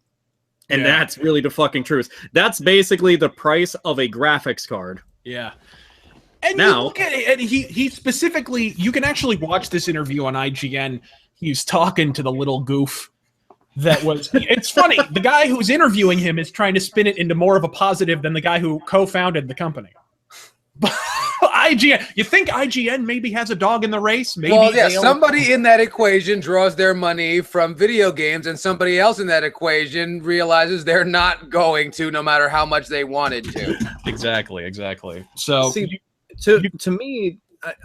And that's really the fucking truth. That's basically the price of a graphics card. Yeah. And now, you look at it, and he specifically, you can actually watch this interview on IGN. He's talking to the little goof that was, it's funny. The guy who's interviewing him is trying to spin it into more of a positive than the guy who co-founded the company. But IGN, you think IGN maybe has a dog in the race? Maybe. Well, yeah, somebody in that equation draws their money from video games, and somebody else in that equation realizes they're not going to, no matter how much they wanted to. Exactly. So, see, to me,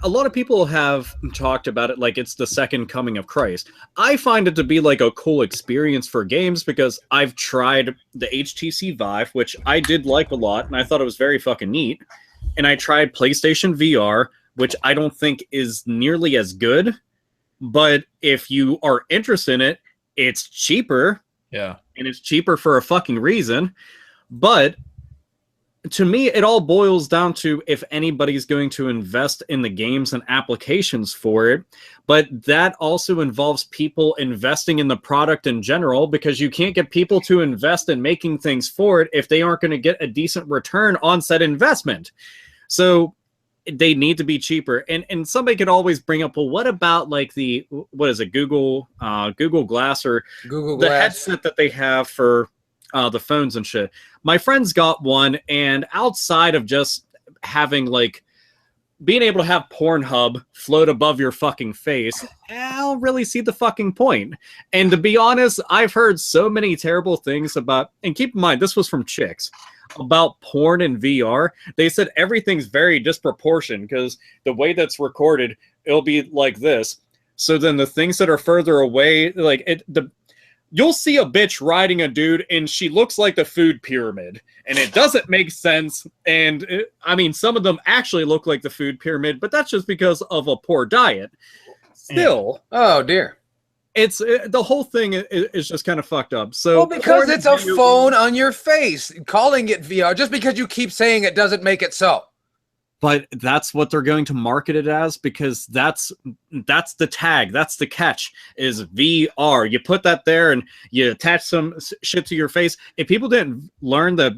a lot of people have talked about it like it's the second coming of Christ. I find it to be like a cool experience for games because I've tried the HTC Vive, which I did like a lot, and I thought it was very fucking neat. And I tried PlayStation VR, which I don't think is nearly as good. But if you are interested in it, it's cheaper. Yeah. And it's cheaper for a fucking reason. But to me, it all boils down to if anybody's going to invest in the games and applications for it. But that also involves people investing in the product in general, because you can't get people to invest in making things for it if they aren't going to get a decent return on said investment. So they need to be cheaper. And somebody could always bring up, well, what about like what is it, Google Glass or Google the Glass headset that they have for the phones and shit. My friends got one, and outside of just having like being able to have Pornhub float above your fucking face, I don't really see the fucking point. And to be honest, I've heard so many terrible things about, and keep in mind, this was from chicks, about porn and VR. They said everything's very disproportionate because the way that's recorded, it'll be like this. So then the things that are further away, like you'll see a bitch riding a dude and she looks like the food pyramid, and it doesn't make sense. And I mean, some of them actually look like the food pyramid, but that's just because of a poor diet. Still, oh dear, it's the whole thing is just kind of fucked up. So, well, because it's a phone on your face, calling it VR just because you keep saying it doesn't make it so. But that's what they're going to market it as, because that's the tag, that's the catch, is VR. You put that there and you attach some shit to your face. If people didn't learn that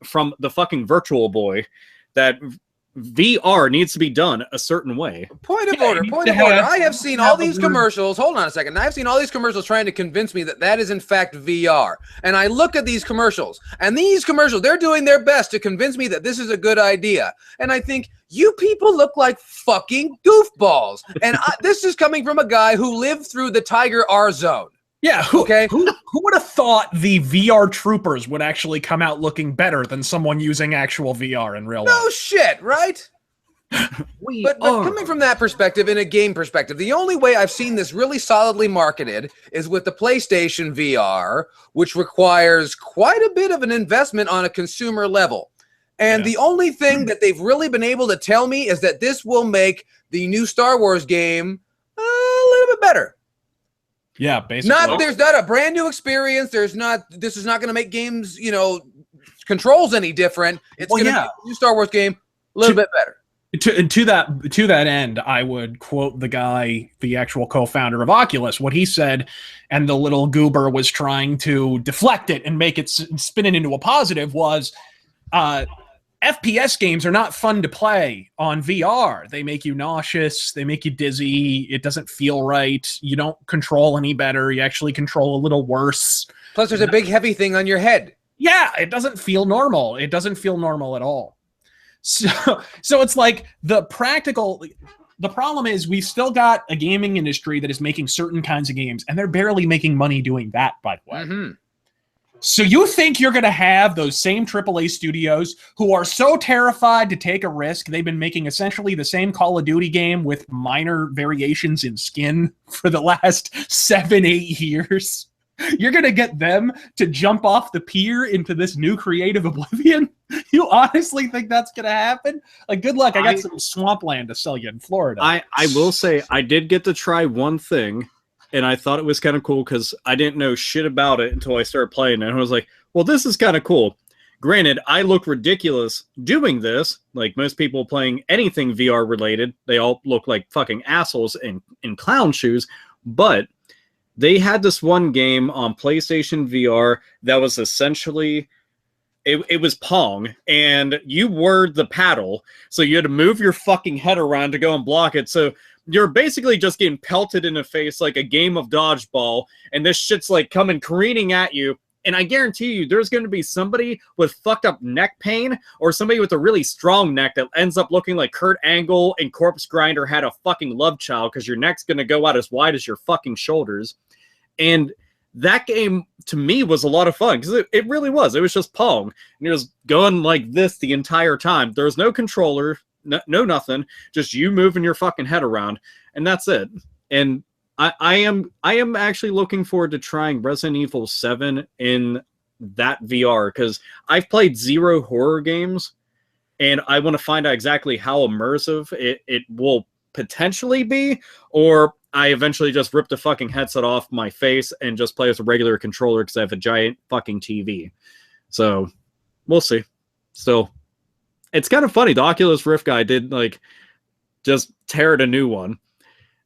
from the fucking Virtual Boy, that VR needs to be done a certain way. Point of order. I have seen all these commercials. Hold on a second. I've seen all these commercials trying to convince me that that is in fact VR. And I look at these commercials, and these commercials, they're doing their best to convince me that this is a good idea. And I think, you people look like fucking goofballs. And this is coming from a guy who lived through the Tiger R zone. Yeah, who would have thought the VR troopers would actually come out looking better than someone using actual VR in real life? No shit, right? But coming from that perspective, in a game perspective, the only way I've seen this really solidly marketed is with the PlayStation VR, which requires quite a bit of an investment on a consumer level. And the only thing that they've really been able to tell me is that this will make the new Star Wars game a little bit better. Yeah, basically. There's not a brand new experience. This is not going to make games, controls any different. It's going to make a new Star Wars game a little bit better. To that end, I would quote the guy, the actual co-founder of Oculus, what he said, and the little goober was trying to deflect it and make it spin it into a positive, was FPS games are not fun to play on VR. They make you nauseous. They make you dizzy. It doesn't feel right. You don't control any better. You actually control a little worse. Plus, there's a big heavy thing on your head. Yeah, it doesn't feel normal. It doesn't feel normal at all. So it's like the problem is we've still got a gaming industry that is making certain kinds of games, and they're barely making money doing that, by the way. Mm-hmm. So you think you're going to have those same AAA studios who are so terrified to take a risk, they've been making essentially the same Call of Duty game with minor variations in skin for the last 7-8 years? You're going to get them to jump off the pier into this new creative oblivion? You honestly think that's going to happen? Like, good luck. I got some swampland to sell you in Florida. I will say, I did get to try one thing, and I thought it was kind of cool because I didn't know shit about it until I started playing it. And I was like, well, this is kind of cool. Granted, I look ridiculous doing this. Like most people playing anything VR related, they all look like fucking assholes in clown shoes. But they had this one game on PlayStation VR that was essentially, it was Pong, and you were the paddle. So you had to move your fucking head around to go and block it. So you're basically just getting pelted in the face like a game of dodgeball, and this shit's like coming careening at you. And I guarantee you, there's going to be somebody with fucked up neck pain, or somebody with a really strong neck that ends up looking like Kurt Angle and Corpse Grinder had a fucking love child, because your neck's going to go out as wide as your fucking shoulders. And that game, to me, was a lot of fun, because it really was. It was just Pong. And you're just going like this the entire time. There was no controller. No nothing, just you moving your fucking head around, and that's it. And I am actually looking forward to trying Resident Evil 7 in that VR, because I've played 0 horror games, and I want to find out exactly how immersive it will potentially be, or I eventually just rip the fucking headset off my face and just play with a regular controller because I have a giant fucking TV. So we'll see. Still, it's kind of funny. The Oculus Rift guy did just tear a new one.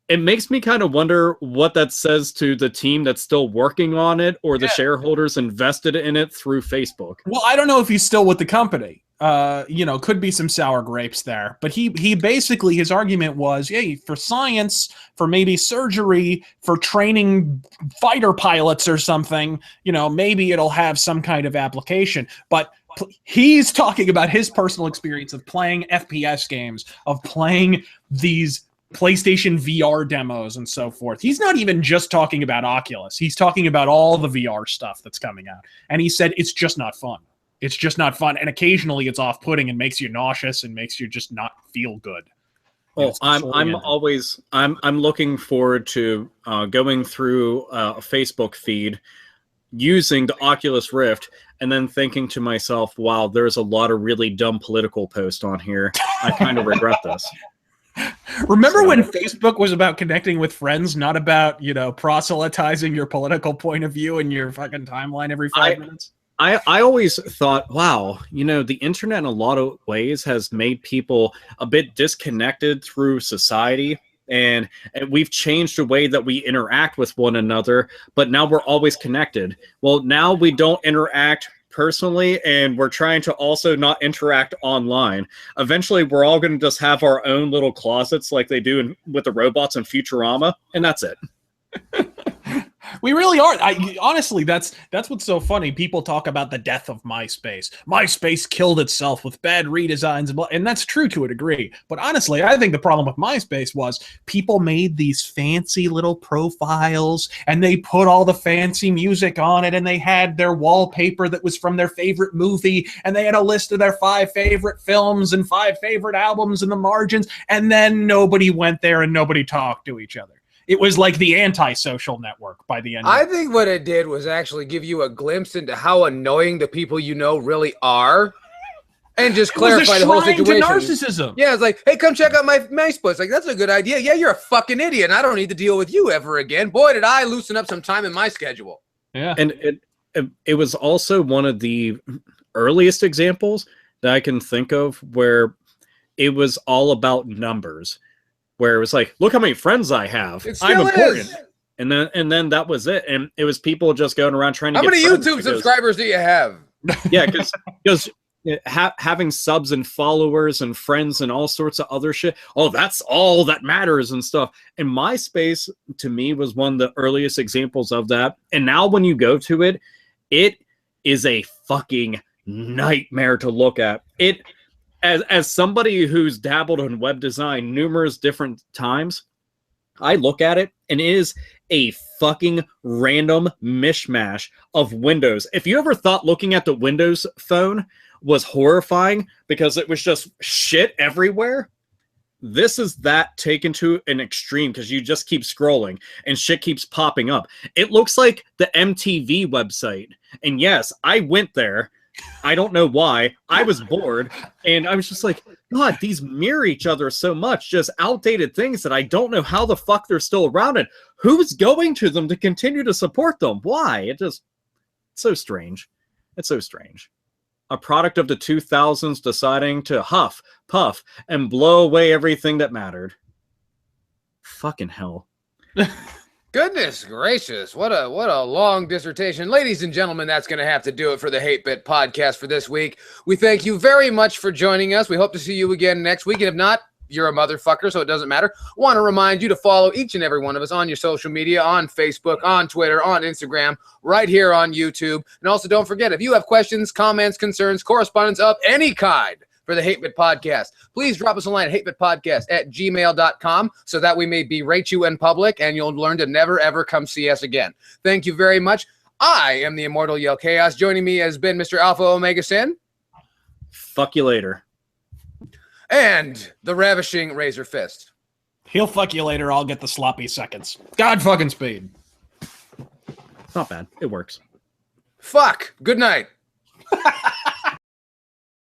It makes me kind of wonder what that says to the team that's still working on it, or the shareholders invested in it through Facebook. Well, I don't know if he's still with the company. Could be some sour grapes there. But he basically, his argument was, for science, for maybe surgery, for training fighter pilots or something, maybe it'll have some kind of application. But he's talking about his personal experience of playing FPS games, of playing these PlayStation VR demos and so forth. He's not even just talking about Oculus. He's talking about all the VR stuff that's coming out. And he said it's just not fun. It's just not fun. And occasionally it's off-putting and makes you nauseous and makes you just not feel good. Oh, It's I'm fully I'm ended. always I'm looking forward to going through a Facebook feed using the Oculus Rift and then thinking to myself, wow, there's a lot of really dumb political posts on here. I kind of regret this. Remember So- when Facebook was about connecting with friends, not about, proselytizing your political point of view in your fucking timeline every 5 minutes? I always thought, wow, the internet in a lot of ways has made people a bit disconnected through society. And we've changed the way that we interact with one another, but now we're always connected. Well, now we don't interact personally, and we're trying to also not interact online. Eventually, we're all going to just have our own little closets like they do with the robots in Futurama, and that's it. We really are. Honestly, that's what's so funny. People talk about the death of MySpace. MySpace killed itself with bad redesigns, and that's true to a degree. But honestly, I think the problem with MySpace was people made these fancy little profiles, and they put all the fancy music on it, and they had their wallpaper that was from their favorite movie, and they had a list of their 5 favorite films and 5 favorite albums in the margins, and then nobody went there and nobody talked to each other. It was like the anti-social network by the end. I think what it did was actually give you a glimpse into how annoying the people you know really are, and just clarify the whole situation. To narcissism. Yeah, it's like, hey, come check out my MySpace. Like, that's a good idea. Yeah, you're a fucking idiot, and I don't need to deal with you ever again. Boy, did I loosen up some time in my schedule. Yeah. And it was also one of the earliest examples that I can think of where it was all about numbers. Where it was like, look how many friends I have. I'm important. Is. And then that was it. And it was people just going around trying to How get many friends YouTube subscribers do you have? Yeah, because having subs and followers and friends and all sorts of other shit. Oh, that's all that matters and stuff. And MySpace, to me, was one of the earliest examples of that. And now when you go to it, it is a fucking nightmare to look at. As somebody who's dabbled in web design numerous different times, I look at it and it is a fucking random mishmash of windows. If you ever thought looking at the Windows phone was horrifying because it was just shit everywhere, this is that taken to an extreme because you just keep scrolling and shit keeps popping up. It looks like the MTV website. And yes, I went there. I don't know why. I was bored, and I was just like, God, these mirror each other so much. Just outdated things that I don't know how the fuck they're still around, and who's going to them to continue to support them? Why? It's so strange. It's so strange. A product of the 2000s deciding to huff, puff, and blow away everything that mattered. Fucking hell. Goodness gracious, what a long dissertation. Ladies and gentlemen, that's going to have to do it for the Hate Bit podcast for this week. We thank you very much for joining us. We hope to see you again next week. And if not, you're a motherfucker, so it doesn't matter. Want to remind you to follow each and every one of us on your social media, on Facebook, on Twitter, on Instagram, right here on YouTube. And also don't forget, if you have questions, comments, concerns, correspondence of any kind for the Hate Bit podcast, please drop us a line at hatebitpodcast@gmail.com so that we may berate you in public and you'll learn to never, ever come see us again. Thank you very much. I am the Immortal Yell Chaos. Joining me has been Mr. Alpha Omega Sin. Fuck you later. And the Ravishing Razor Fist. He'll fuck you later. I'll get the sloppy seconds. God fucking speed. It's not bad. It works. Fuck. Good night.